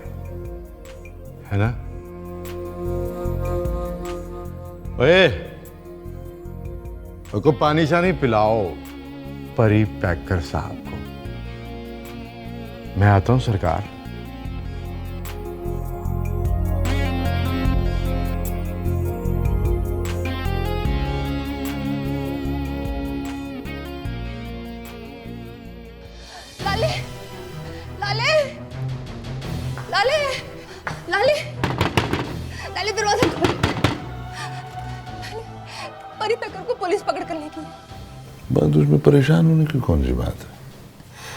है ना? ओए, उसको पानी शानी पिलाओ परी पैकर साहब को। मैं आता हूं सरकार। लाले, लाले, लाले, लाले, लाले दरवाजा खोल। परी पैकर को पुलिस पकड़ कर लेगी। बात उसमें परेशान होने की कौन सी बात है?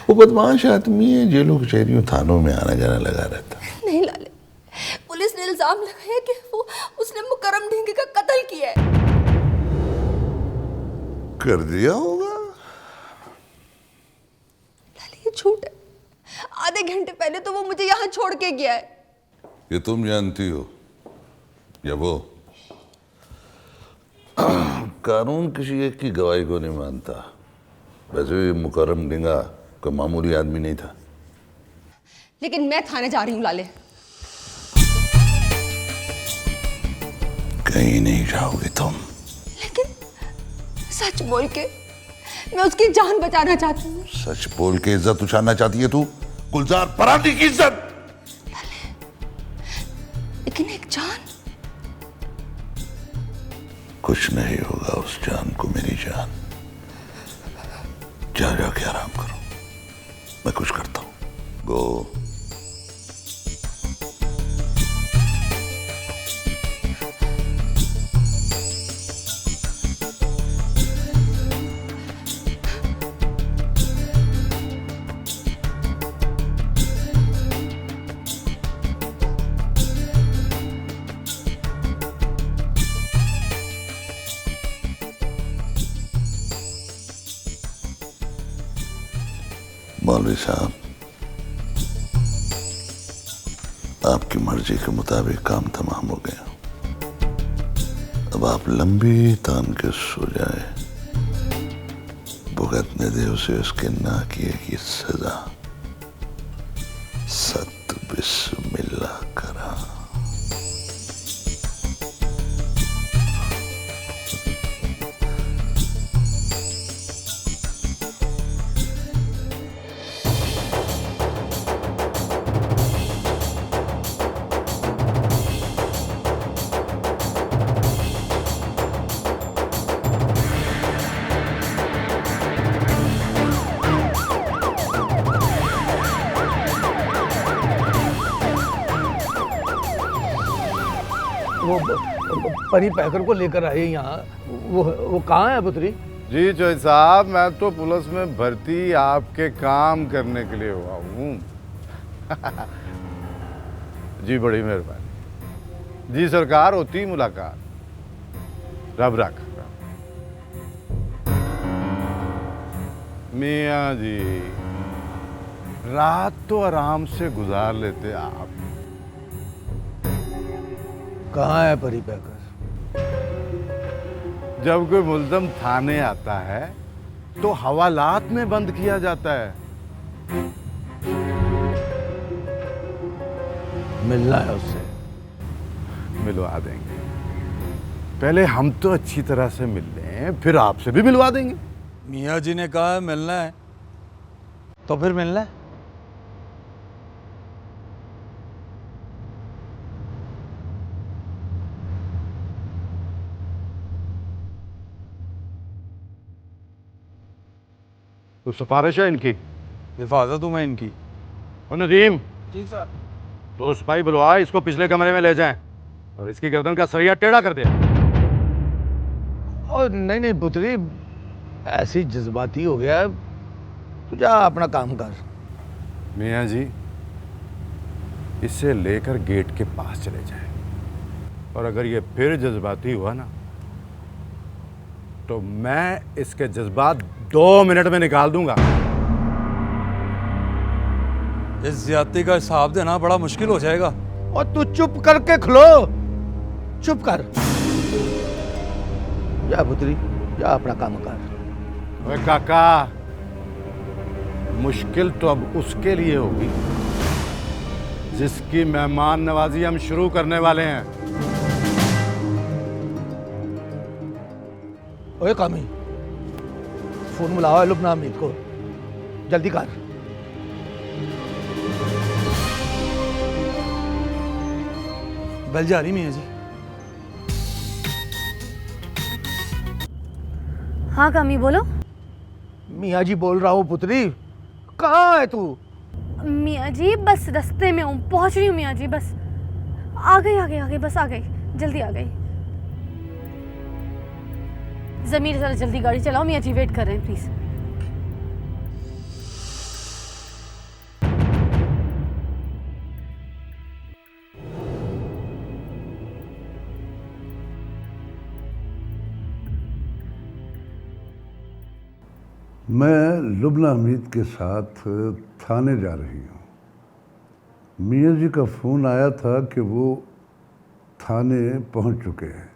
वो बदमाश आदमी है, जेलों कचहरियों थानों में आना जाना लगा रहता। नहीं लाले, पुलिस ने इल्जाम लगाया कि वो उसने मुकर्रम ढींगे का कत्ल किया है। कर दिया होगा। लाले ये झूठ है। आधे घंटे पहले तो वो मुझे यहाँ छोड़ के गया है। ये तुम जानती हो या वो? कानून किसी एक की गवाही को नहीं मानता। वैसे भी मुकर्रम डिंगा कोई मामूली आदमी नहीं था। लेकिन मैं थाने जा रही हूँ लाले। कहीं नहीं जाओगी तुम। लेकिन सच बोल के मैं उसकी जान बचाना चाहती हूँ। सच बोल के इज्जत उछालना चाहती है तू? गुलजार पराठी की इज्जत। लेकिन एक जान। कुछ नहीं होगा उस जान को मेरी जान। जा जाके आराम करो, मैं कुछ करता हूं। गो। मौलवी साहब, आपकी मर्जी के मुताबिक काम तमाम हो गया। अब आप लंबी तान के सो जाए, भुगतने दे उसे उसके ना किए की सजा। सत बिस्मिल्लाह करा। वो परी पैकर को लेकर आए यहाँ। वो कहाँ है पुत्री? जी चौधरी साहब, मैं तो पुलिस में भर्ती आपके काम करने के लिए हुआ हूँ। जी बड़ी मेहरबानी। जी सरकार, होती मुलाकात। रब रख। मियाँ जी, रात तो आराम से गुजार लेते आप। कहाँ है परी पैकर? जब कोई मुल्ज़म थाने आता है तो हवालात में बंद किया जाता है। मिलना है उससे। मिलवा देंगे। पहले हम तो अच्छी तरह से मिल लें, फिर आपसे भी मिलवा देंगे। मियाँ जी ने कहा है मिलना है, तो फिर मिलना है। तो सिफारिश है इनकी। हिफाजत हूँ मैं इनकी। और नदीम, जी सर। तो सिपाही बुलवा, इसको पिछले कमरे में ले जाएं और इसकी गर्दन का सरिया टेढ़ा कर दे। और नहीं पुत्री, ऐसी जज्बाती हो गया, तू जा अपना काम कर। मियाँ जी, इसे लेकर गेट के पास चले जाएं, और अगर ये फिर जज्बाती हुआ ना तो मैं इसके जज्बात 2 मिनट में निकाल दूंगा। इस ज्यादती का हिसाब देना बड़ा मुश्किल हो जाएगा। और तू चुप करके खलो, चुप कर। जा पुत्री, जा अपना काम कर। ओए काका, मुश्किल तो अब उसके लिए होगी जिसकी मेहमान नवाजी हम शुरू करने वाले हैं। ओए कामी, फोन मिलाओ लुबना अमीद को, जल्दी कर। बेल जा रही मियाँ जी। हाँ कामी बोलो। मियाँ जी बोल रहा हूँ पुत्री, कहाँ है तू? मियाँ जी बस रास्ते में हूँ, पहुँच रही हूँ मियाँ जी, बस आ गई बस आ गई, जल्दी आ गई। ज़मीर ज़रा जल्दी गाड़ी चलाओ, मियाँ जी वेट कर रहे हैं प्लीज़। मैं लुबना हमीद के साथ थाने जा रही हूँ। मियाँ जी का फ़ोन आया था कि वो थाने पहुँच चुके हैं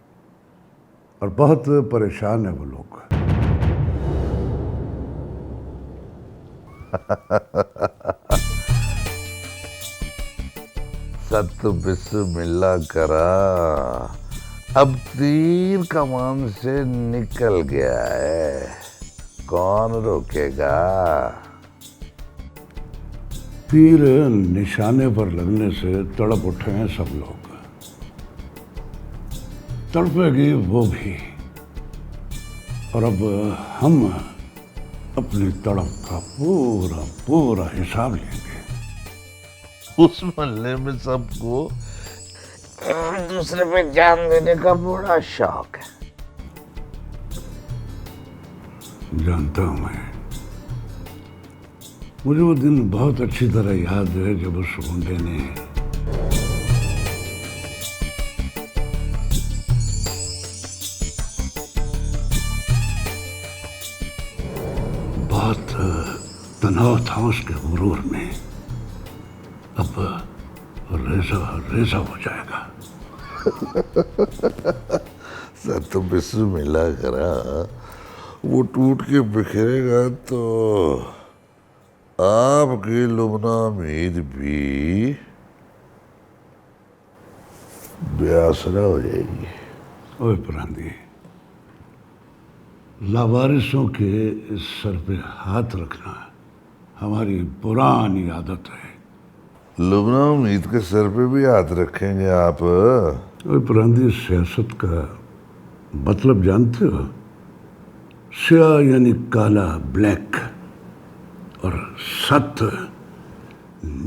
और बहुत परेशान है वो लोग। सत बिस्मिल्लाह करा, अब तीर कमान से निकल गया है, कौन रोकेगा? तीर निशाने पर लगने से तड़प उठे हैं सब लोग, तड़पेगी वो भी, और अब हम अपनी तड़प का पूरा पूरा हिसाब लेंगे। उस मोहल्ले में सबको एक दूसरे पे जान देने का बड़ा शौक है। जानता हूं मैं, मुझे वो दिन बहुत अच्छी तरह याद है जब उस गुंडे ने बहुत तनाव था उसके गुरूर में। अब रेजा रेजा हो जाएगा। सत बिस्मिल्लाह करा, वो टूट के बिखरेगा तो आपकी लुबना मीद भी बेआसरा हो जाएगी। ओए परांदी, लावारिसों के सर पे हाथ रखना हमारी पुरानी आदत है। लुबना मीद के सर पे भी हाथ रखेंगे आप? ओए परांदी, सियासत का मतलब जानते हो? स्याह यानी काला, ब्लैक, और सत्य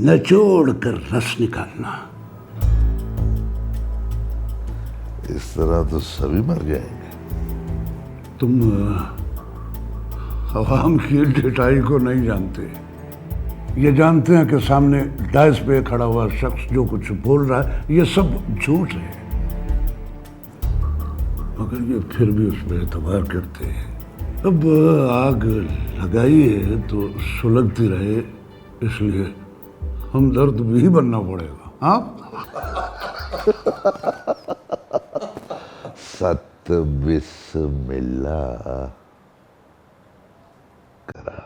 नचोड़ कर रस निकालना। इस तरह तो सभी मर जाएंगे। तुम अवाम की ढिठाई को नहीं जानते। ये जानते हैं कि सामने डाइस पे खड़ा हुआ शख्स जो कुछ बोल रहा है ये सब झूठ है, मगर ये फिर भी उस पर एतबार करते हैं। अब आग लगाई है तो सुलगती रहे, इसलिए हमदर्द भी बनना पड़ेगा। हाँ, सत बिस्मिल्लाह करा।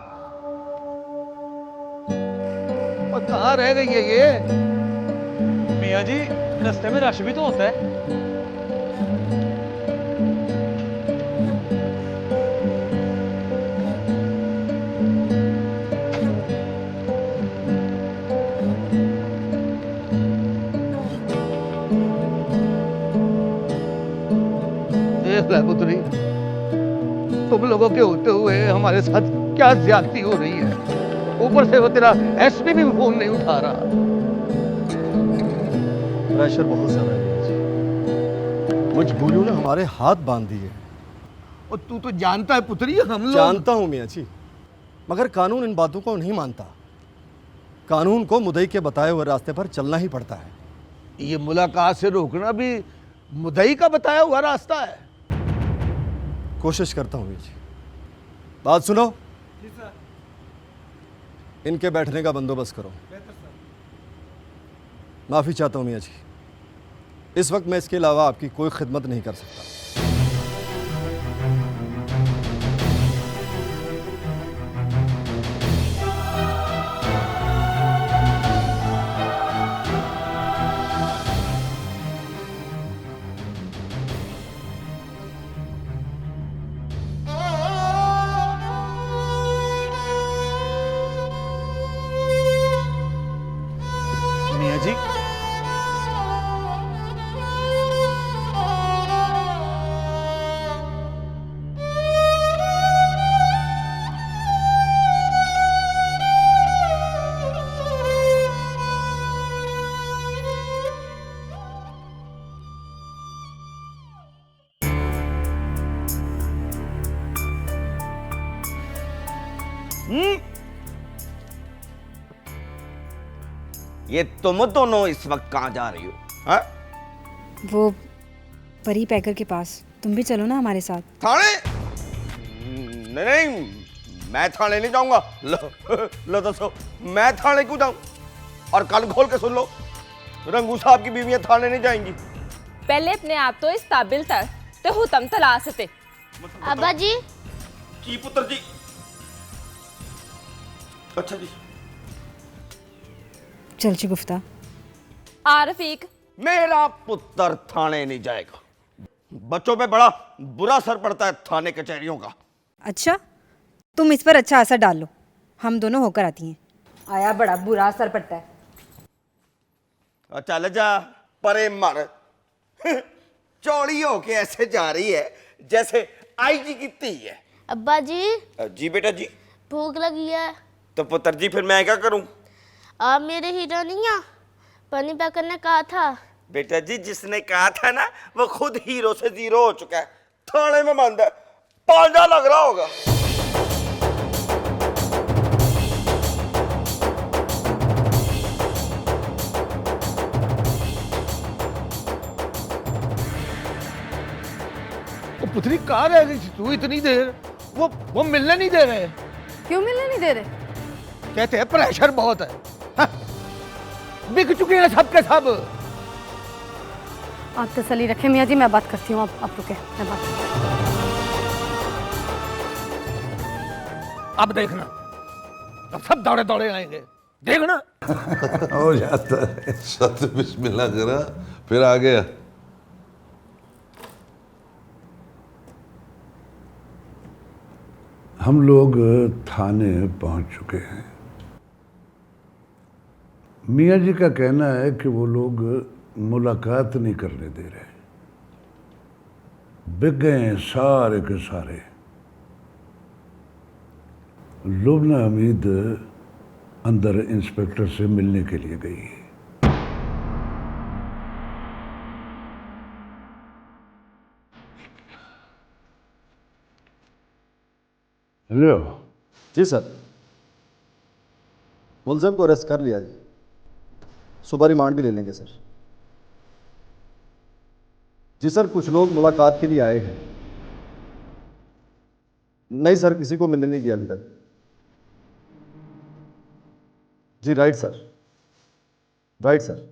और कहाँ रह गई है ये? मियाँ जी, रास्ते में रश भी तो होता है। देख ले पुत्री, तुम लोगों के होते हुए हमारे साथ क्या ज्यादती हो रही है। ऊपर से वो तेरा एसपी भी फोन नहीं उठा रहा। प्रेशर बहुत ज्यादा है मियां जी, मजबूरियों ने हमारे हाथ बांध दिए। और तू तो जानता है पुत्री, हम लोग। जानता हूं मियां जी, मगर कानून इन बातों को नहीं मानता। कानून को मुद्दई के बताए हुए रास्ते पर चलना ही पड़ता है। ये मुलाकात से रोकना भी मुद्दई का बताया हुआ रास्ता है। कोशिश करता हूं मियां जी। बात सुनो। जी सर। इनके बैठने का बंदोबस्त करो। माफी चाहता हूं मियां जी, इस वक्त मैं इसके अलावा आपकी कोई खिदमत नहीं कर सकता। मियाँ जी, ये तुम दोनों इस वक्त कहाँ जा रही हो? हाँ? वो परी पैकर के पास, तुम भी चलो ना हमारे साथ। थाने? नहीं नहीं, मैं थाने नहीं जाऊंगा। लो दोस्तों, मैं थाने क्यों जाऊं? और कान खोल के सुन लो, रंगू साहब की बीवियां थाने नहीं जाएंगी। पहले अपने आप तो इस काबिल था ते हुतम तलाश थे। अब्बा जी। जी पुत्र जी। अच्छा जी। चल गुफ्ता। रफीक, मेरा पुत्र थाने नहीं जाएगा। बच्चों पे बड़ा बुरा असर पड़ता है थाने कचहरियों का। अच्छा, तुम इस पर अच्छा असर डाल लो, हम दोनों होकर आती हैं। आया बड़ा बुरा असर पड़ता है। चल जा परे मर। चौड़ी होके ऐसे जा रही है जैसे आईजी की धी है। अब्बा जी। जी बेटा जी। भूख लगी है। तो पुत्र जी फिर मैं क्या करूं? आप मेरे हीरो नहीं हैं, परी पैकर ने कहा था। बेटा जी, जिसने कहा था ना वो खुद हीरो से जीरो हो चुका है, थाने में बंद है, पांजा लग रहा होगा। पुत्री कहाँ रह गई थी तू इतनी देर? वो मिलने नहीं दे रहे। क्यों मिलने नहीं दे रहे? कहते हैं प्रेशर बहुत है। हाँ? बिक चुके हैं सब के सब। आप तसल्ली रखें मियाँ जी, मैं बात करती हूँ। आप रुके, मैं बात करती हूँ। अब देखना, अब सब दौड़े दौड़े आएंगे, देखना। हो जाता है। सत बिस्मिल्लाह करा, फिर आ गया। हम लोग थाने पहुंच चुके हैं। मियाँ जी का कहना है कि वो लोग मुलाकात नहीं करने दे रहे, बिक गए हैं सारे के सारे। लुबना हमीद अंदर इंस्पेक्टर से मिलने के लिए गई है। हेलो जी सर, मुलजिम को अरेस्ट कर लिया जी, सुबह रिमांड भी ले लेंगे सर। जी सर, कुछ लोग मुलाकात के लिए आए हैं। नहीं सर, किसी को मिलने नहीं दिया अभी तक। जी राइट सर, राइट सर।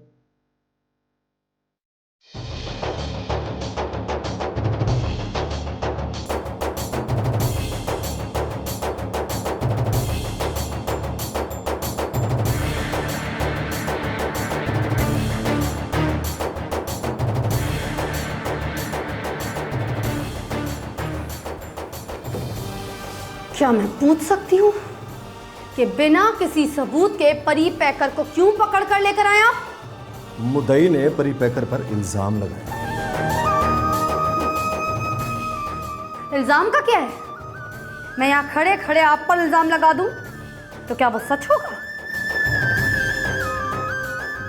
क्या मैं पूछ सकती हूँ कि बिना किसी सबूत के परी पैकर को क्यों पकड़ कर लेकर आया? मुद्दई ने परी पैकर पर इल्जाम लगाया। इल्जाम का क्या है? मैं यहाँ खड़े खड़े आप पर इल्जाम लगा दूं तो क्या वो सच होगा?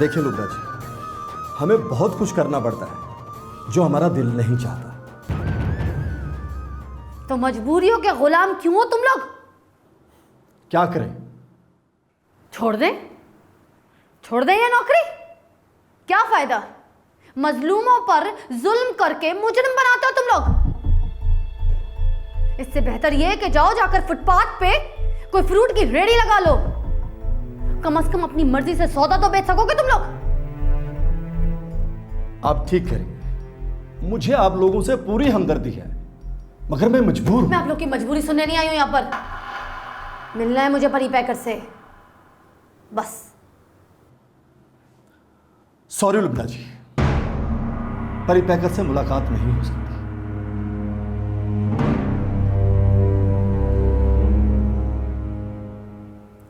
देखिए लुबना जी, हमें बहुत कुछ करना पड़ता है जो हमारा दिल नहीं चाहता। तो मजबूरियों के गुलाम क्यों हो तुम लोग? क्या करें? छोड़ दें? छोड़ दें ये नौकरी? क्या फायदा? मजलूमों पर जुल्म करके मुजरिम बनाते हो तुम लोग। इससे बेहतर ये है कि जाओ जाकर फुटपाथ पे कोई फ्रूट की रेड़ी लगा लो। कम से कम अपनी मर्जी से सौदा तो बेच सकोगे तुम लोग। आप ठीक करेंगे, मुझे आप लोगों से पूरी हमदर्दी है, मगर मैं मजबूर हूं। मैं आप लोग की मजबूरी सुनने नहीं आई हूं यहाँ पर। मिलना है मुझे परी पैकर से, बस। सॉरी लुबना जी, परी पैकर से मुलाकात नहीं हो सकती।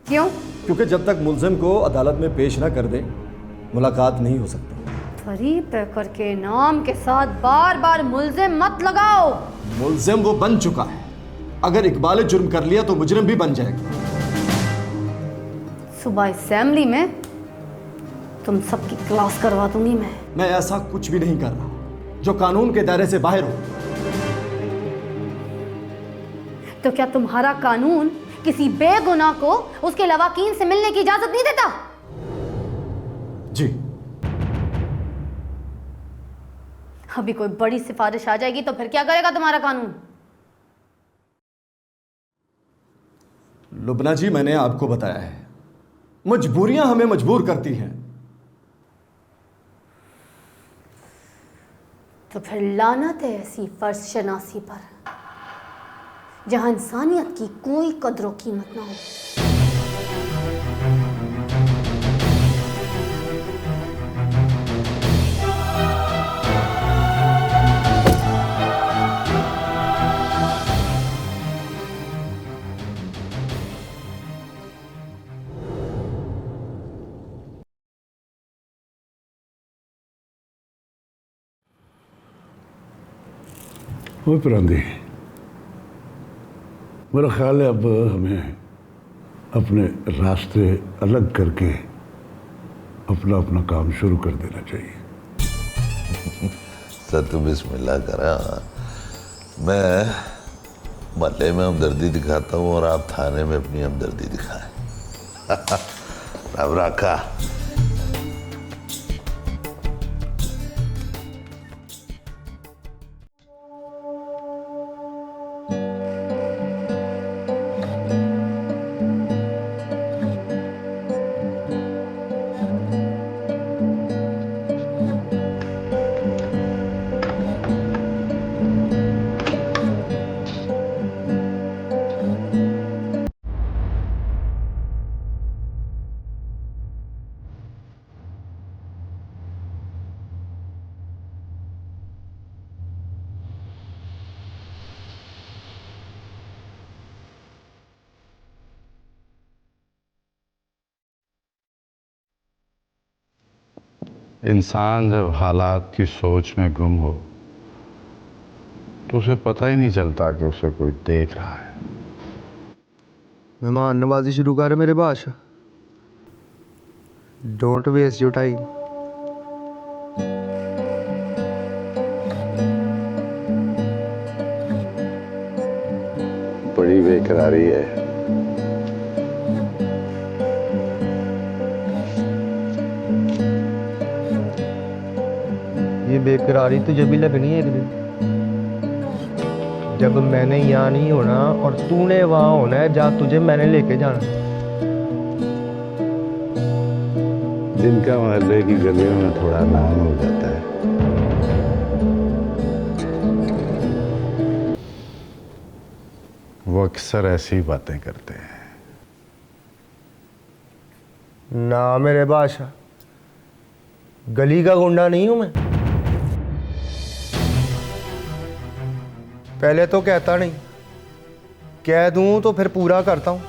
क्यों? क्योंकि जब तक मुलजिम को अदालत में पेश ना कर दे, मुलाकात नहीं हो सकती। परी पैकर के नाम के साथ बार बार मुलजिम मत लगाओ। मुलजिम वो बन चुका है, अगर इकबाल जुर्म कर लिया तो मुजरिम भी बन जाएगा। सुबह असेंबली में तुम सबकी क्लास करवा दूंगी मैं ऐसा कुछ भी नहीं कर रहा जो कानून के दायरे से बाहर हो। तो क्या तुम्हारा कानून किसी बेगुनाह को उसके लवाकीन से मिलने की इजाजत नहीं देता? जी। अभी कोई बड़ी सिफारिश आ जाएगी तो फिर क्या करेगा तुम्हारा कानून? लुबना जी, मैंने आपको बताया है, मजबूरियां हमें मजबूर करती हैं। तो फिर लानत है ऐसी फर्ज शनासी पर जहां इंसानियत की कोई कदर कीमत ना हो। वो परांदी, मेरा ख्याल है अब हमें अपने रास्ते अलग करके अपना अपना काम शुरू कर देना चाहिए। सत बिस्मिल्लाह करा। मैं मोहल्ले में हमदर्दी दिखाता हूँ और आप थाने में अपनी हमदर्दी दिखाएं। रब रखा। इंसान जब हालात की सोच में गुम हो तो उसे पता ही नहीं चलता कि उसे कोई देख रहा है। मेहमान नवाजी शुरू कर मेरे बादशाह। Don't waste your time. बड़ी बेकरारी है। ये बेकरारी तुझे भी लगनी है एक दिन, जब मैंने यहाँ नहीं होना और तूने वहां होना है जहाँ तुझे मैंने लेके जाना। जिनका मोहल्ले की गलियों में थोड़ा नाम हो जाता है, वो अक्सर ऐसी बातें करते हैं। ना मेरे बादशाह, गली का गुंडा नहीं हूं मैं। पहले तो कहता नहीं, कह दूं तो फिर पूरा करता हूं।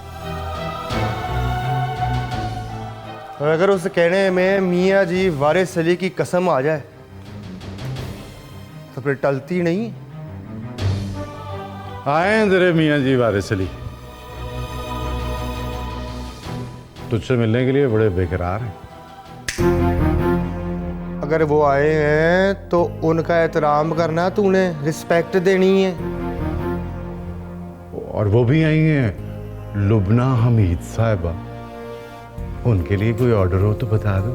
और अगर उस कहने में मियाँ जी वारिस अली की कसम आ जाए तो फिर टलती नहीं। आए तेरे मियाँ जी वारिस अली, तुझसे मिलने के लिए बड़े बेकरार हैं। अगर वो आए हैं तो उनका एहतराम करना, तूने रिस्पेक्ट देनी है। और वो भी आई हैं लुबना हमीद साहिबा, उनके लिए कोई ऑर्डर हो तो बता दो।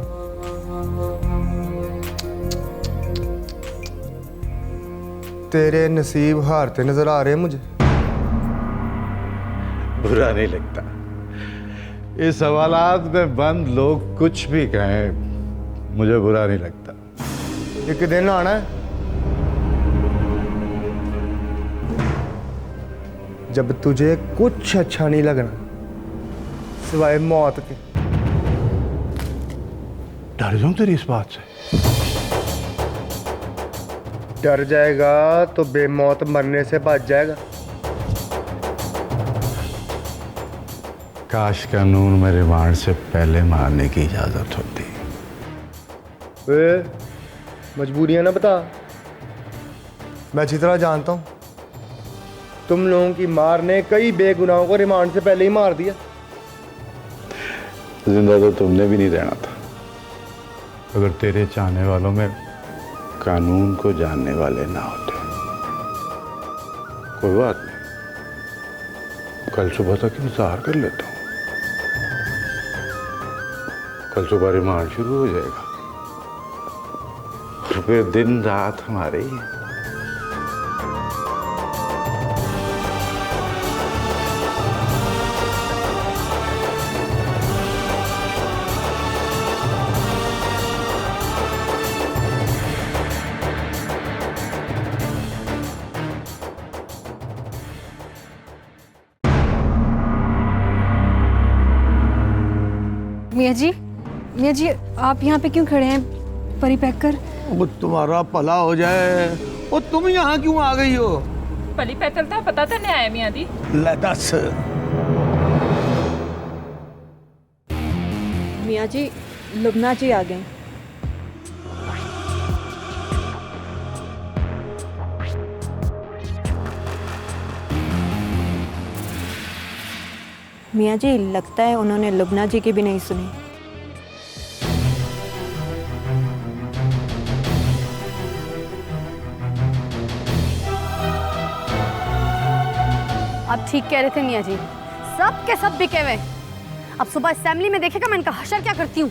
तेरे नसीब हारते नजर आ रहे हैं मुझे। बुरा नहीं लगता, इस हवालात में बंद लोग कुछ भी कहें मुझे बुरा नहीं लगता। एक दिन आना है जब तुझे कुछ अच्छा नहीं लगना सिवाय मौत के। डर जाऊं तेरी इस बात से? डर जाएगा तो बेमौत मरने से बच जाएगा। काश कानून में रिमांड से पहले मारने की इजाजत होती। मजबूरियां ना बता, मैं अच्छी तरह जानता हूं तुम लोगों की मार ने कई बेगुनाहों को रिमांड से पहले ही मार दिया। जिंदा तो तुमने भी नहीं रहना था अगर तेरे चाहने वालों में कानून को जानने वाले ना होते। कोई बात नहीं, कल सुबह तक इंतजार कर लेता हूं। कल सुबह रिमांड शुरू हो जाएगा और फिर दिन रात हमारे ही हैं। मियाँ जी आप यहाँ पे क्यों खड़े हैं? परी पैक कर। वो तुम्हारा भला हो जाए। वो तुम यहाँ क्यों आ गई हो? पली पैतल था पता तो नहीं आया मियाँ दी। ले दस। मियाँ जी लुबना जी आ गए। मियाँ जी लगता है उन्होंने लुबना जी की भी नहीं सुनी। आप ठीक कह रहे थे मियाँ जी, सब के सब बिके हुए। अब सुबह असेंबली में देखेगा मैं इनका हशर क्या करती हूँ।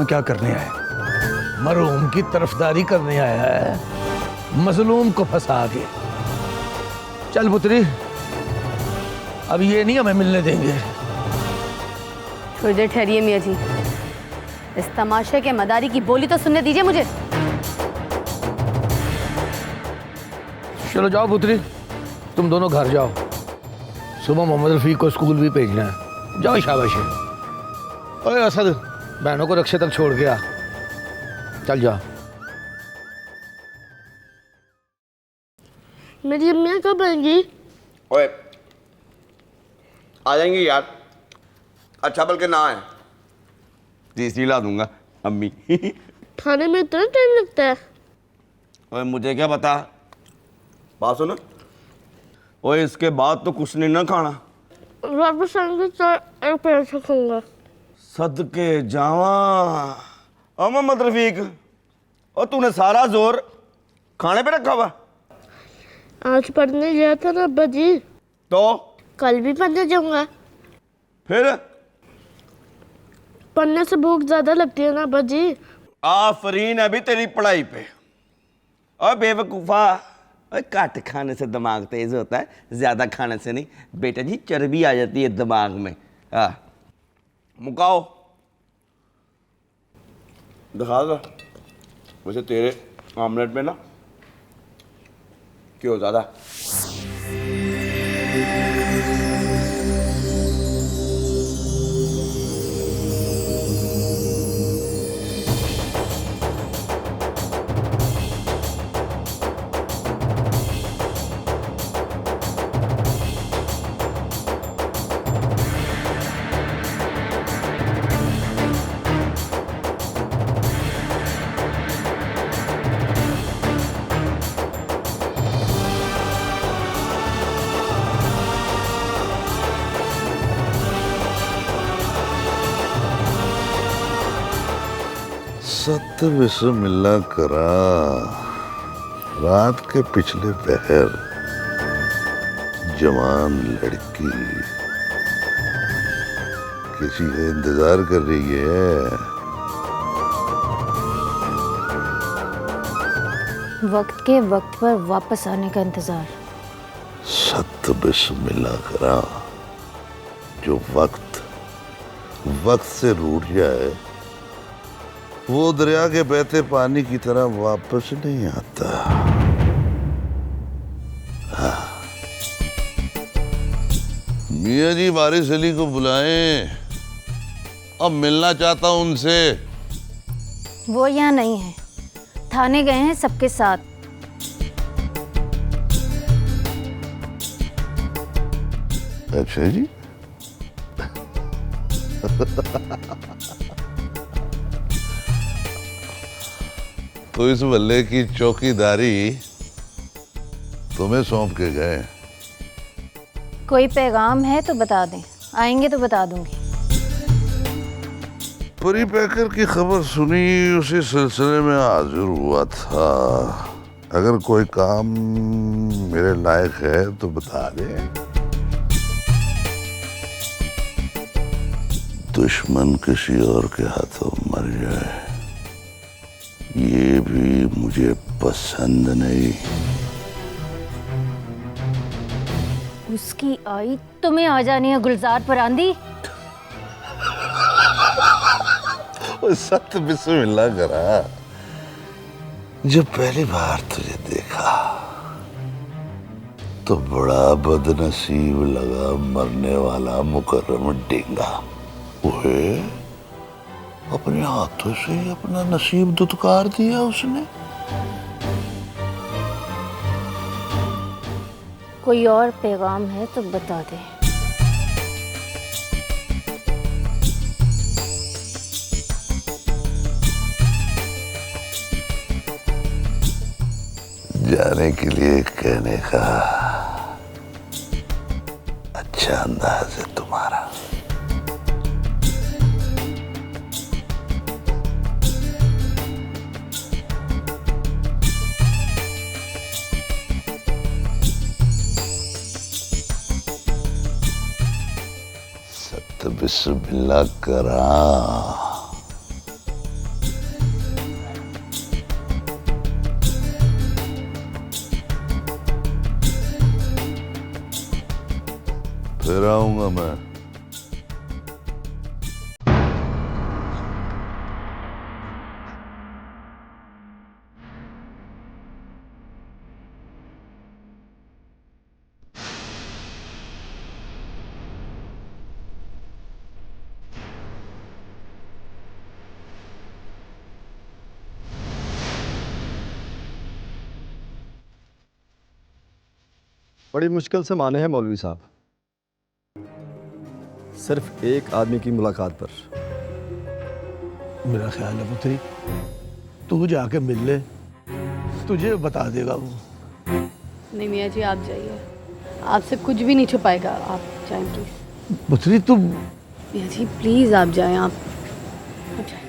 क्या करने आया? मरहूम की तरफदारी करने आया है, मजलूम को फंसा के। चल पुत्री, अब ये नहीं हमें मिलने देंगे। थोड़ी देर ठहरिए मियाँ जी, इस तमाशे के मदारी की बोली तो सुनने दीजिए मुझे। चलो जाओ पुत्री, तुम दोनों घर जाओ। सुबह मोहम्मद रफीक को स्कूल भी भेजना है। जाओ शाबाशी। ओए असद, बहनों को रक्षे तक छोड़ गया। चल जा। मेरी अम्मियाँ कब आएंगी? ओए आ जाएंगी यार। अच्छा बल्कि ना है, तीसरी ला दूंगा अम्मी। खाने में इतना टाइम लगता है? ओए मुझे क्या पता। बात सुन, ओए इसके बाद तो कुछ नहीं ना खाना। वापस आएंगे तो एक पैसा खाऊंगा। सदके जावा मोहम्मद रफीक, और तूने सारा जोर खाने पे रखा हुआ। आज पढ़ने गया था ना अब्बा जी, तो कल भी पढ़ने जाऊंगा। फिर पढ़ने से भूख ज्यादा लगती है ना अब्बा जी। आफरीन है भी तेरी पढ़ाई पे। और बेवकूफ़ा, घट खाने से दिमाग तेज होता है, ज़्यादा खाने से नहीं बेटा जी, चर्बी आ जाती है दिमाग में। मुकाओ दिखा दो। वैसे तेरे आमलेट में ना क्यों ज़्यादा। सत बिस्मिल्लाह करा। रात के पिछले पहर जवान लड़की किसी का इंतजार कर रही है। वक्त के वक्त पर वापस आने का इंतजार। सत बिस्मिल्लाह करा। जो वक्त से रूठ जाए वो दरिया के बहते पानी की तरह वापस नहीं आता। हाँ। मियाँ जी वारिस अली को बुलाएं, अब मिलना चाहता हूं उनसे। वो यहाँ नहीं है, थाने गए हैं सबके साथ। अच्छा जी। तो इस बल्ले की चौकीदारी तुम्हें सौंप के गए। कोई पैगाम है तो बता दें, आएंगे तो बता दूंगी। परी पैकर की खबर सुनी, उसी सिलसिले में हाजिर हुआ था। अगर कोई काम मेरे लायक है तो बता दे। दुश्मन किसी और के हाथों मर जाए ये भी मुझे पसंद नहीं। उसकी आई तुम्हें आ जानी है गुलजार पर आंधी। सत बिस्मिल्लाह करा। जब पहली बार तुझे देखा तो बड़ा बदनसीब लगा मरने वाला मुकर्रम डेंगा। ओए अपने हाथों से ही अपना नसीब दुत्कार दिया उसने। कोई और पैगाम है तो बता दे। जाने के लिए कहने का अच्छा अंदाज है तुम्हारा। बिस्मिल्लाह करा। फिर आऊंगा मैं। बड़ी मुश्किल से माने हैं मौलवी साहब, सिर्फ एक आदमी की मुलाकात पर। मेरा ख्याल है पुत्री, तू जाके मिल ले, तुझे बता देगा वो। नहीं मियाँ जी, आप जाइए, आपसे कुछ भी नहीं छुपाएगा। आप जाएं प्लीज। पुत्री तुम। मियाँ जी प्लीज आप जाएं, आप जाएं प्लीज।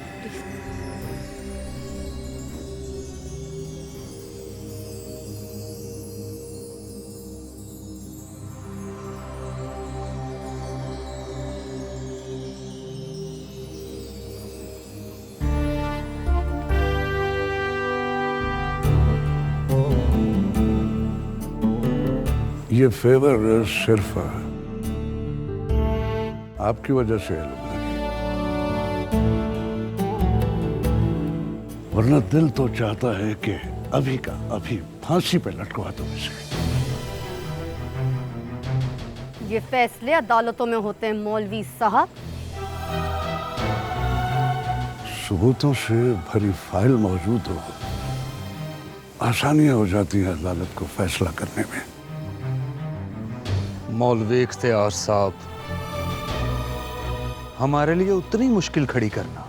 ये फेवर सिर्फ आपकी वजह से है लुबना जी, वरना दिल तो चाहता है कि अभी का अभी फांसी पे लटकवा दो इसे। ये फैसले अदालतों में होते हैं मौलवी साहब। सबूतों से भरी फाइल मौजूद हो, आसानियां हो जाती हैं अदालत को फैसला करने में। मौलवी इख्तियार साहब, हमारे लिए उतनी मुश्किल खड़ी करना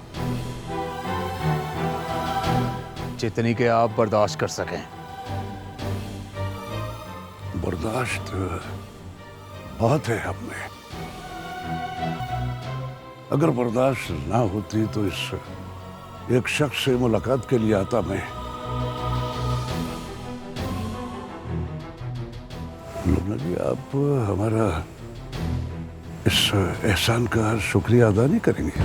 जितनी कि आप बर्दाश्त कर सकें। बर्दाश्त बहुत है हम में। अगर बर्दाश्त ना होती तो इस एक शख्स से मुलाकात के लिए आता मैं। लुबना जी, आप हमारा इस एहसान का शुक्रिया अदा नहीं करेंगे?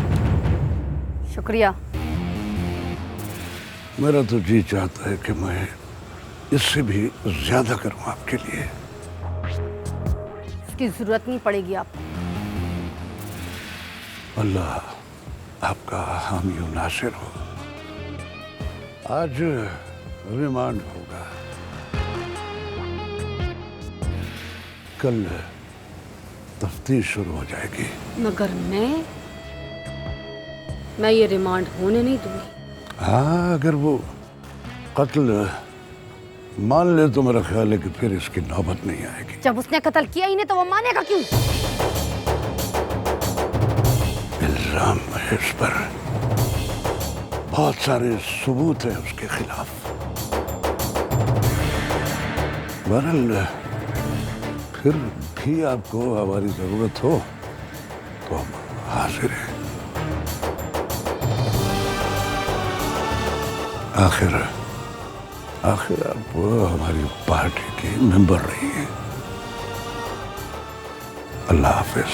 शुक्रिया। मेरा तो जी चाहता है कि मैं इससे भी ज्यादा करूं आपके लिए। इसकी जरूरत नहीं पड़ेगी आपको। अल्लाह आपका हामी और नासिर हो। आज रिमांड होगा, कल तफ्तीश शुरू हो जाएगी। मगर मैं ये रिमांड होने नहीं दूंगी। हाँ, अगर वो कत्ल मान ले तो मेरा ख्याल है कि फिर इसकी नौबत नहीं आएगी। जब उसने कत्ल किया ही नहीं तो वो मानेगा क्यों? इल्जाम है इस पर, बहुत सारे सबूत है उसके खिलाफ। बहरहाल फिर भी आपको हमारी जरूरत हो तो हम हाजिर हैं। आखिर आप हमारी पार्टी की मेंबर रही हैं। अल्लाह हाफिज।